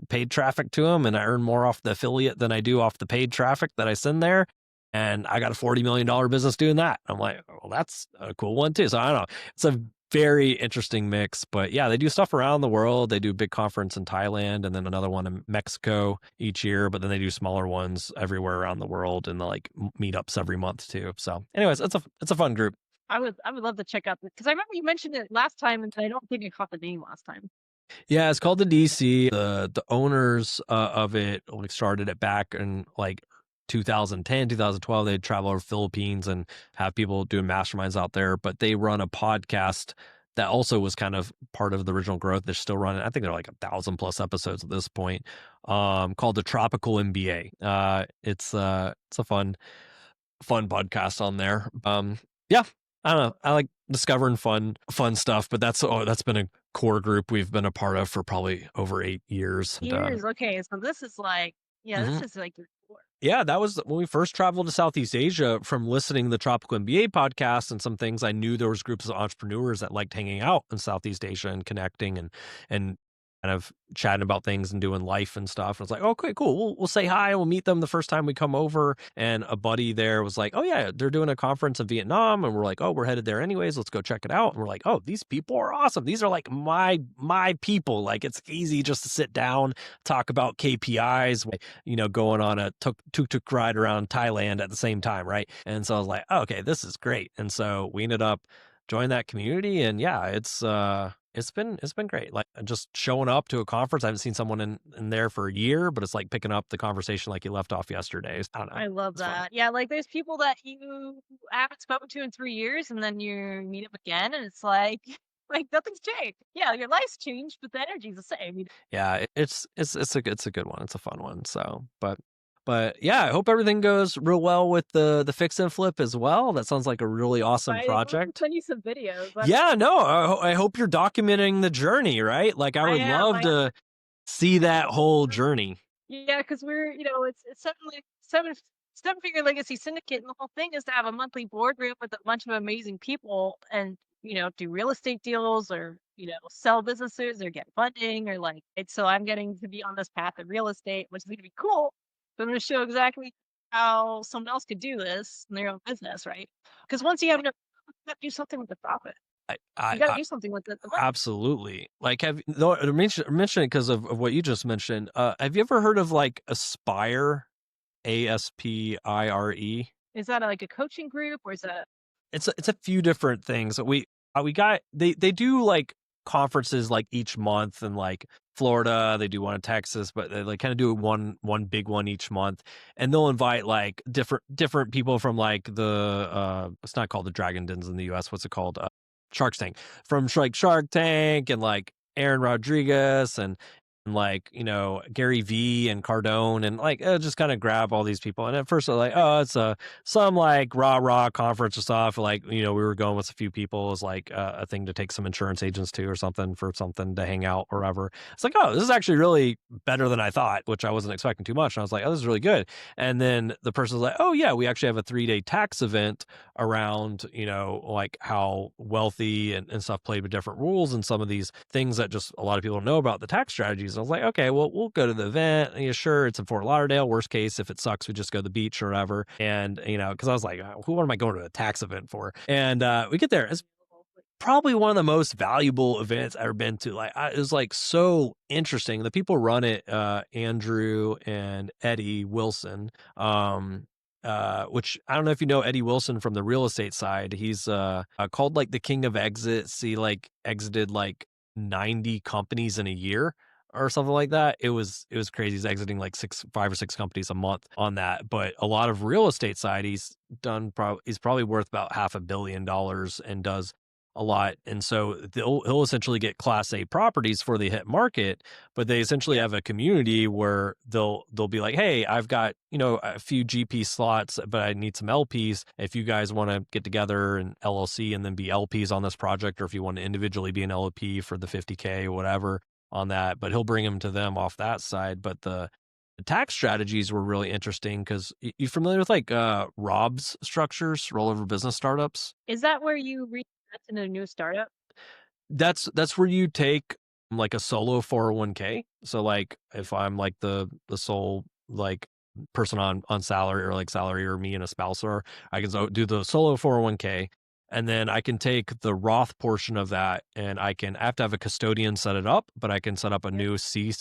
[SPEAKER 1] paid traffic to them, and I earn more off the affiliate than I do off the paid traffic that I send there. And I got a $40 million business doing that. I'm like, well, that's a cool one too. So I don't know. It's a very interesting mix, but yeah, they do stuff around the world. They do a big conference in Thailand and then another one in Mexico each year, but then they do smaller ones everywhere around the world and like meetups every month too. So anyways, it's a fun group.
[SPEAKER 2] I would love to check out because I remember you mentioned it last time, and I don't think I caught the name last time.
[SPEAKER 1] Yeah, it's called the DC. The owners of it like started it back in like 2010, 2012. They'd travel over Philippines and have people doing masterminds out there. But they run a podcast that also was kind of part of the original growth. They're still running. I think they're like 1,000+ episodes at this point. Called the Tropical MBA. It's a fun podcast on there. Yeah, I don't know. I like discovering fun stuff, but that's been a core group we've been a part of for probably over 8 years.
[SPEAKER 2] Years. Okay, so this is like, yeah, this
[SPEAKER 1] Mhm.
[SPEAKER 2] is like your core.
[SPEAKER 1] Yeah, that was when we first traveled to Southeast Asia. From listening to the Tropical MBA podcast and some things, I knew there was groups of entrepreneurs that liked hanging out in Southeast Asia and connecting and kind of chatting about things and doing life and stuff. And it's like, okay, cool. We'll say hi. We'll meet them the first time we come over. And a buddy there was like, oh yeah, they're doing a conference in Vietnam. And we're like, oh, we're headed there anyways. Let's go check it out. And we're like, oh, these people are awesome. These are like my people. Like it's easy just to sit down, talk about KPIs, going on a tuk-tuk ride around Thailand at the same time. Right. And so I was like, oh, okay, this is great. And so we ended up joining that community. And yeah, it's been great. Like just showing up to a conference. I haven't seen someone in there for a year, but it's like picking up the conversation like you left off yesterday. I don't know.
[SPEAKER 2] I love
[SPEAKER 1] It's fun.
[SPEAKER 2] that. Yeah, like there's people that you haven't spoken to in 3 years, and then you meet up again, and it's like, like nothing's changed. Yeah, your life's changed, but the energy's the same.
[SPEAKER 1] Yeah, it's a good one. It's a fun one. So, but yeah, I hope everything goes real well with the fix and flip as well. That sounds like a really awesome
[SPEAKER 2] I'll have to
[SPEAKER 1] project.
[SPEAKER 2] send you some videos.
[SPEAKER 1] Yeah, no, I hope you're documenting the journey, right? Like I
[SPEAKER 2] I
[SPEAKER 1] would
[SPEAKER 2] am.
[SPEAKER 1] love to see that whole journey.
[SPEAKER 2] Yeah, because we're, it's seven-figure legacy syndicate, and the whole thing is to have a monthly boardroom with a bunch of amazing people, and do real estate deals, or sell businesses, or get funding, or like it's. So I'm getting to be on this path of real estate, which is going to be cool. So I'm going to show exactly how someone else could do this in their own business, right? Because once you have enough, you got to do something with the profit.
[SPEAKER 1] I,
[SPEAKER 2] You got to
[SPEAKER 1] I
[SPEAKER 2] do something with the money.
[SPEAKER 1] Absolutely. Like, have though I mention it because of what you just mentioned. Have you ever heard of like Aspire, Aspire?
[SPEAKER 2] Is that like a coaching group, or is that?
[SPEAKER 1] It's a few different things. We got they do like conferences like each month in like Florida. They do one in Texas, but they like kind of do one big one each month, and they'll invite like different people from like the it's not called the Dragon Dens in the U.S. What's it called? Shark Tank, from like Shark Tank and like Aaron Rodriguez and and like, Gary V and Cardone and like just kind of grab all these people. And at first I was like, oh, it's some like rah conference or stuff. Like, we were going with a few people as like a thing to take some insurance agents to or something for something to hang out or whatever. It's like, oh, this is actually really better than I thought, which I wasn't expecting too much. And I was like, oh, this is really good. And then the person's like, oh yeah, we actually have a 3-day tax event around, like how wealthy and stuff played with different rules and some of these things that just a lot of people don't know about the tax strategies. I was like, okay, well, we'll go to the event. Yeah, sure, it's in Fort Lauderdale. Worst case, if it sucks, we just go to the beach or whatever. And, because I was like, who am I going to a tax event for? And we get there. It's probably one of the most valuable events I've ever been to. Like, it was like so interesting. The people run it, Andrew and Eddie Wilson, which I don't know if you know Eddie Wilson from the real estate side. He's called like the king of exits. He like exited like 90 companies in a year or something like that. It was crazy. He's exiting like 5 or 6 companies a month on that. But a lot of real estate side, he's probably worth about $500 million and does a lot. And so he'll essentially get class A properties for the hit market, but they essentially
[SPEAKER 2] Yeah.
[SPEAKER 1] have a community where they'll be like, hey, I've got, a few GP slots, but I need some LPs. If you guys want to get together and LLC and then be LPs on this project, or if you want to individually be an LP for the 50K or whatever on that, but he'll bring them to them off that side. But the tax strategies were really interesting because you familiar with like Rob's structures, rollover business startups?
[SPEAKER 2] Is that where you reinvest in a new startup?
[SPEAKER 1] That's where you take like a solo 401k. So like if I'm like the sole like person on salary or like salary, or me and a spouse, or I can do the solo 401k, and then I can take the Roth portion of that and I have to have a custodian set it up, but I can set up a
[SPEAKER 2] Yeah.
[SPEAKER 1] new C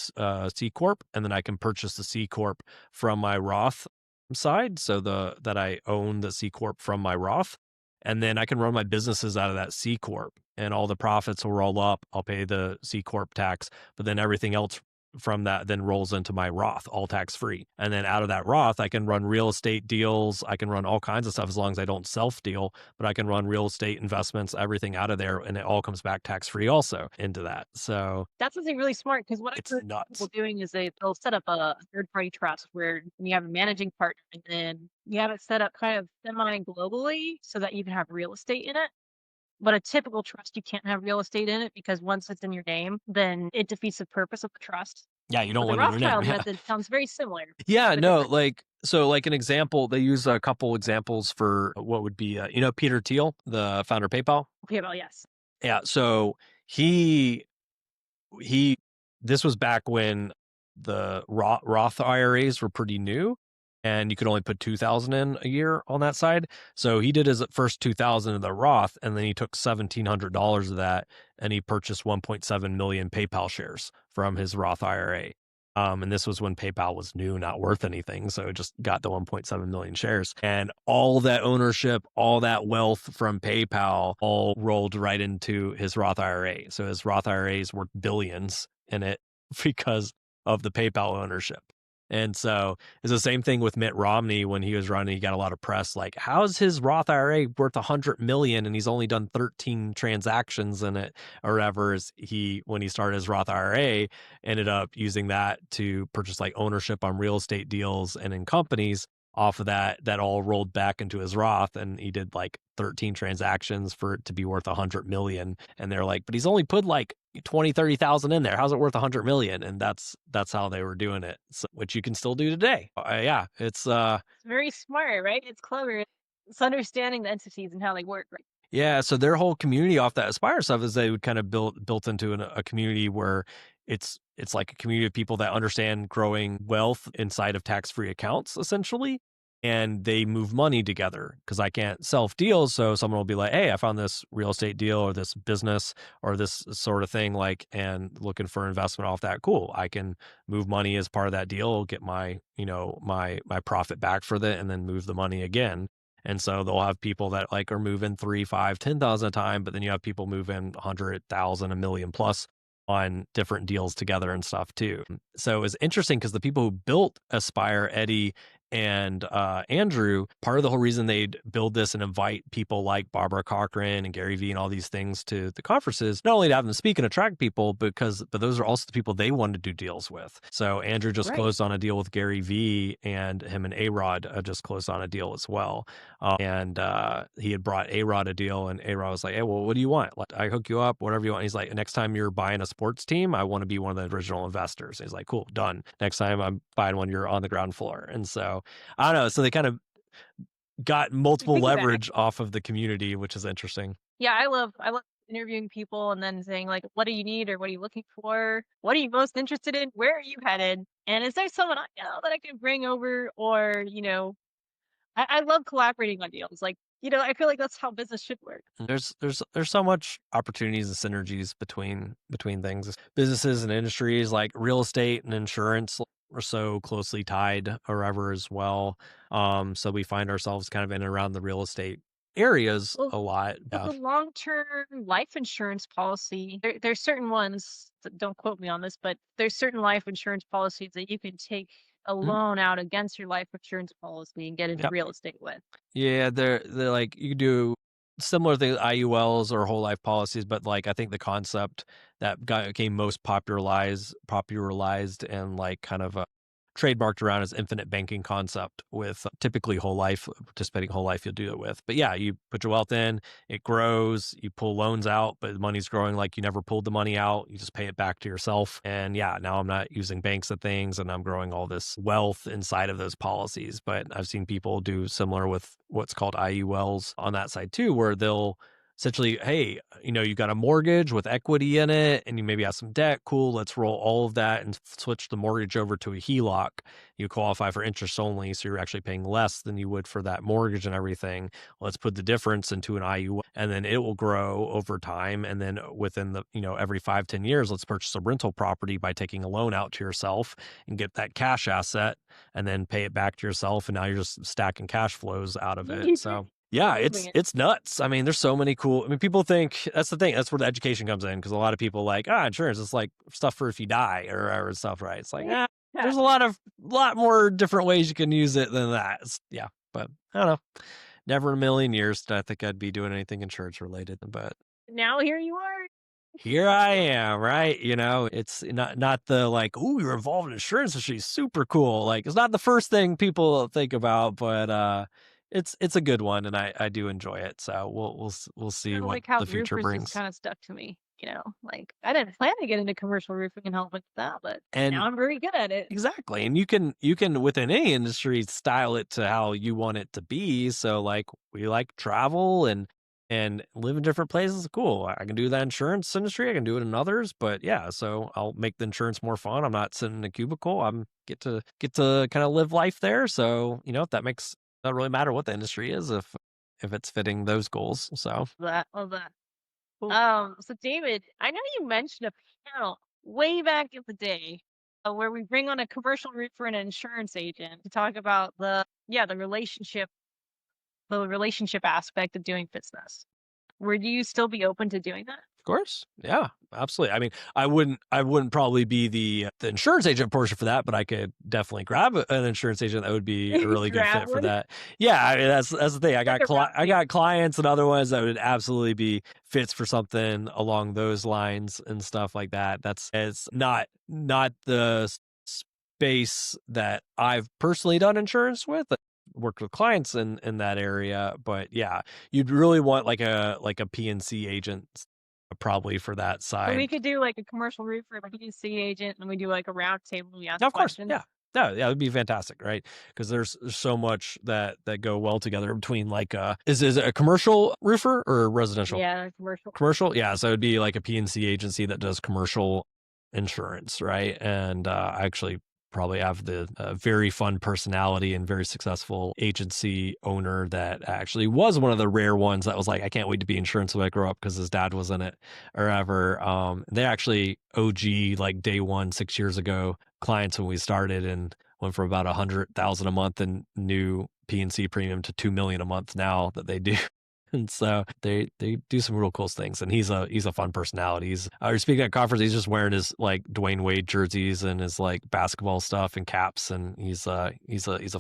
[SPEAKER 1] corp, and then I can purchase the C corp from my Roth side. So that I own the C corp from my Roth, and then I can run my businesses out of that C corp, and all the profits will roll up. I'll pay the C corp tax, but then everything else from that then rolls into my Roth, all tax free. And then out of that Roth, I can run real estate deals. I can run all kinds of stuff as long as I don't self deal, but I can run real estate investments, everything out of there, and it all comes back tax free also into that. So
[SPEAKER 2] That's something really smart because what I've
[SPEAKER 1] it's
[SPEAKER 2] heard people
[SPEAKER 1] nuts.
[SPEAKER 2] doing is they'll set up a third party trust where you have a managing partner and then you have it set up kind of semi globally so that you can have real estate in it. But a typical trust, you can't have real estate in it because once it's in your name, then it defeats the purpose of the trust.
[SPEAKER 1] Yeah, you don't
[SPEAKER 2] But the
[SPEAKER 1] want it in your name.
[SPEAKER 2] Rothschild
[SPEAKER 1] Yeah.
[SPEAKER 2] method sounds very similar,
[SPEAKER 1] Yeah,
[SPEAKER 2] but
[SPEAKER 1] no,
[SPEAKER 2] different.
[SPEAKER 1] like so like an example, they use a couple examples for what would be Peter Thiel, the founder of PayPal.
[SPEAKER 2] Okay, well, yes.
[SPEAKER 1] Yeah, so he he this was back when the Roth IRAs were pretty new, and you could only put 2,000 in a year on that side. So he did his first 2,000 in the Roth, and then he took $1,700 of that and he purchased 1.7 million PayPal shares from his Roth IRA. And this was when PayPal was new, not worth anything. So it just got the 1.7 million shares, and all that ownership, all that wealth from PayPal all rolled right into his Roth IRA. So his Roth IRA is worth billions in it because of the PayPal ownership. And so it's the same thing with Mitt Romney when he was running. He got a lot of press like, how's his Roth IRA worth 100 million and he's only done 13 transactions in it or whatever? Is he, when he started his Roth IRA, ended up using that to purchase like ownership on real estate deals and in companies off of that all rolled back into his Roth, and he did like 13 transactions for it to be worth 100 million. And they're like, but he's only put like 20, 30,000 in there. How's it worth 100 million? And that's how they were doing it, so, which you can still do today. Yeah, it's
[SPEAKER 2] It's very smart, right? It's clever. It's understanding the entities and how they work, right?
[SPEAKER 1] yeah, so their whole community off that Aspire stuff is they would kind of built into a community where it's like a community of people that understand growing wealth inside of tax-free accounts essentially, and they move money together because I can't self deal. So someone will be like, "Hey, I found this real estate deal or this business or this sort of thing, like, and looking for investment off that. Cool, I can move money as part of that deal, get my my profit back for that, and then move the money again." And so they'll have people that like are moving 3, 5, 10,000 a time, but then you have people moving 100,000, a million plus on different deals together and stuff too. So it was interesting because the people who built Aspire, Eddie and Andrew, part of the whole reason they'd build this and invite people like Barbara Corcoran and Gary Vee and all these things to the conferences, not only to have them speak and attract people, but those are also the people they wanted to do deals with. So Andrew just
[SPEAKER 2] Right.
[SPEAKER 1] closed on a deal with Gary Vee, and him and A-Rod just closed on a deal as well. And he had brought A-Rod a deal, and A-Rod was like, "Hey, well, what do you want? Like, I hook you up, whatever you want." He's like, "Next time you're buying a sports team, I want to be one of the original investors." He's like, "Cool, done. Next time I'm buying one, you're on the ground floor." And so I don't know. So they kind of got
[SPEAKER 2] We
[SPEAKER 1] multiple
[SPEAKER 2] piggyback.
[SPEAKER 1] leverage off of the community, which is interesting.
[SPEAKER 2] Yeah, I love interviewing people and then saying like, "What do you need or what are you looking for? What are you most interested in? Where are you headed? And is there someone I know that I can bring over?" Or, I love collaborating on deals. Like, I feel like that's how business should work.
[SPEAKER 1] There's so much opportunities and synergies between things. Businesses and industries like real estate and insurance are so closely tied forever as well. So we find ourselves kind of in and around the real estate areas
[SPEAKER 2] Well,
[SPEAKER 1] a lot.
[SPEAKER 2] so
[SPEAKER 1] Yeah.
[SPEAKER 2] the long-term life insurance policy, there's certain ones, don't quote me on this, but there's certain life insurance policies that you can take a
[SPEAKER 1] Mhm.
[SPEAKER 2] loan out against your life insurance policy and get into
[SPEAKER 1] Yep.
[SPEAKER 2] real estate with.
[SPEAKER 1] Yeah, they're like you do similar things, IULs or whole life policies, but like I think the concept that became most popularized and like kind of trademarked around as infinite banking concept with typically whole life, participating whole life you'll do it with. But yeah, you put your wealth in, it grows, you pull loans out, but the money's growing like you never pulled the money out. You just pay it back to yourself. And yeah, now I'm not using banks and things and I'm growing all this wealth inside of those policies. But I've seen people do similar with what's called IULs on that side too, where they'll essentially, hey, you got a mortgage with equity in it and you maybe have some debt. Cool. Let's roll all of that and switch the mortgage over to a HELOC. You qualify for interest only. So you're actually paying less than you would for that mortgage and everything. Let's put the difference into an IU and then it will grow over time. And then within every 5-10 years, let's purchase a rental property by taking a loan out to yourself and get that cash asset and then pay it back to yourself. And now you're just stacking cash flows out of it. So yeah,
[SPEAKER 2] Moving
[SPEAKER 1] it's
[SPEAKER 2] it.
[SPEAKER 1] it's nuts. I mean, there's so many cool. I mean, people think that's the thing. That's where the education comes in because a lot of people like insurance is like stuff for if you die or stuff, right? It's like
[SPEAKER 2] Yeah.
[SPEAKER 1] there's a lot more different ways you can use it than that. Yeah, but I don't know. Never in a million years did I think I'd be doing anything insurance related, but
[SPEAKER 2] Now here you are.
[SPEAKER 1] here I am, right? It's not the like, "Ooh, you're involved in insurance industry, super cool." Like, it's not the first thing people think about, but it's a good one, and I do enjoy it. So we'll see
[SPEAKER 2] Kinda
[SPEAKER 1] what
[SPEAKER 2] like how
[SPEAKER 1] the future
[SPEAKER 2] roofers just
[SPEAKER 1] brings.
[SPEAKER 2] kinda stuck to me, like, I didn't plan to get into commercial roofing and help with that, but now
[SPEAKER 1] And
[SPEAKER 2] I'm very good at it.
[SPEAKER 1] exactly, and you can within any industry style it to how you want it to be. So like we like travel and live in different places. Cool. I can do that insurance industry. I can do it in others. But yeah, so I'll make the insurance more fun. I'm not sitting in a cubicle. I'm get to kind of live life there. So that makes not really matter what the industry is if it's fitting those goals. So
[SPEAKER 2] Love that.
[SPEAKER 1] cool.
[SPEAKER 2] So David, I know you mentioned a panel way back in the day, where we bring on a commercial roofer and an insurance agent to talk about the relationship aspect of doing business. Would you still be open to doing that?
[SPEAKER 1] Of course. Yeah, absolutely. I mean, I wouldn't probably be the insurance agent portion for that, but I could definitely grab an insurance agent that would be a really good
[SPEAKER 2] Grab
[SPEAKER 1] fit for
[SPEAKER 2] one,
[SPEAKER 1] that. Yeah, I mean, that's the thing. I
[SPEAKER 2] like
[SPEAKER 1] got
[SPEAKER 2] a round
[SPEAKER 1] I
[SPEAKER 2] table.
[SPEAKER 1] got clients and other ones that would absolutely be fits for something along those lines and stuff like that. It's not the space that I've personally done insurance with. Worked with clients in that area, but yeah, you'd really want like a PNC agent probably for that
[SPEAKER 2] So we
[SPEAKER 1] side.
[SPEAKER 2] could do like a commercial roofer, like a PNC agent, and we do like a round table. And we ask
[SPEAKER 1] Of course,
[SPEAKER 2] questions.
[SPEAKER 1] yeah. No, yeah, it'd be fantastic, right? Because there's so much that go well together between like is it a commercial roofer or residential?
[SPEAKER 2] Yeah, commercial.
[SPEAKER 1] Commercial? Yeah, so it'd be like a PNC agency that does commercial insurance, right? And I actually probably have the very fun personality and very successful agency owner that actually was one of the rare ones that was like, I can't wait to be insurance when I grow up because his dad was in it or ever. They actually OG like day one 6 years ago clients when we started and went from about 100,000 a month in new PNC premium to 2 million a month now that they do. And so they do some real cool things. And he's a fun personality. He's speaking at conference, he's just wearing his like Dwayne Wade jerseys and his like basketball stuff and caps, and he's a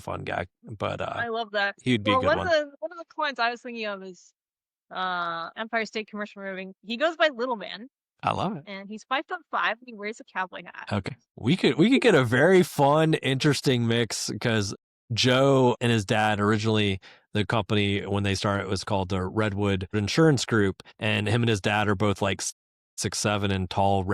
[SPEAKER 1] fun guy. But
[SPEAKER 2] I love that.
[SPEAKER 1] he'd be a
[SPEAKER 2] Well,
[SPEAKER 1] good
[SPEAKER 2] one of
[SPEAKER 1] one.
[SPEAKER 2] the clients I was thinking of is Empire State Commercial Moving. He goes by Little Man,
[SPEAKER 1] I love it.
[SPEAKER 2] and he's 5'5" and he wears a cowboy hat.
[SPEAKER 1] Okay. We could get a very fun, interesting mix because Joe and his dad originally the company when they started it was called the Redwood Insurance Group, and him and his dad are both like 6'7" and tall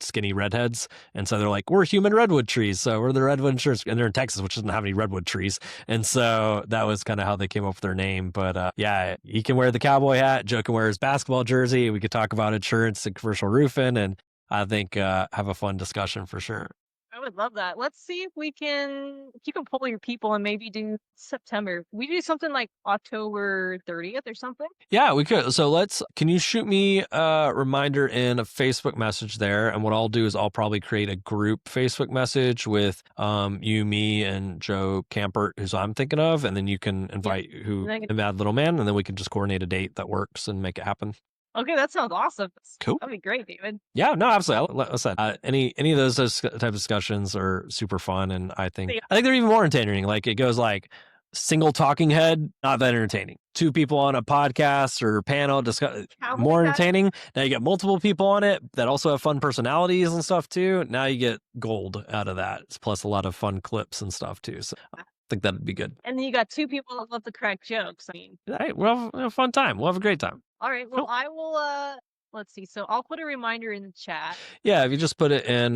[SPEAKER 1] skinny redheads, and so they're like we're human redwood trees, so we're the Redwood Insurance, and they're in Texas, which doesn't have any redwood trees, and so that was kind of how they came up with their name. But yeah, he can wear the cowboy hat, Joe can wear his basketball jersey. We could talk about insurance and commercial roofing, and I think have a fun discussion for sure.
[SPEAKER 2] I would love that. Let's see if you can pull your people and maybe do September. We do something like October 30th or something.
[SPEAKER 1] Yeah, we could. So can you shoot me a reminder in a Facebook message there? And what I'll do is I'll probably create a group Facebook message with you, me, and Joe Campert, who's I'm thinking of. And then you can invite and add Little Man, and then we can just coordinate a date that works and make it happen.
[SPEAKER 2] Okay, that sounds awesome.
[SPEAKER 1] Cool.
[SPEAKER 2] That'd be great, David.
[SPEAKER 1] Yeah, no, absolutely. Like I said, any of those type of discussions are super fun, and I think they're even more entertaining. Like it goes like single talking head, not that entertaining. Two people on a podcast or panel discuss more entertaining. Now you get multiple people on it that also have fun personalities and stuff too. Now you get gold out of that, plus a lot of fun clips and stuff too. So I think that'd be good.
[SPEAKER 2] And then you got two people that love to crack jokes. I mean,
[SPEAKER 1] hey, we'll have a fun time. We'll have a great time.
[SPEAKER 2] All right. Well, I will. Let's see. So I'll put a reminder in the chat.
[SPEAKER 1] Yeah, if you just put it in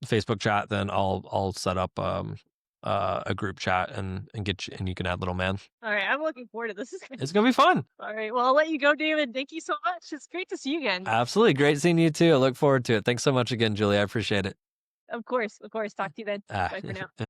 [SPEAKER 1] Facebook chat, then I'll set up a group chat and get you, and you can add Little Man.
[SPEAKER 2] All right, I'm looking forward to this.
[SPEAKER 1] It's gonna be fun.
[SPEAKER 2] All right. Well, I'll let you go, David. Thank you so much. It's great to see you again.
[SPEAKER 1] Absolutely, great seeing you too. I look forward to it. Thanks so much again, Julie. I appreciate it.
[SPEAKER 2] Of course. Talk to you then. Bye for now.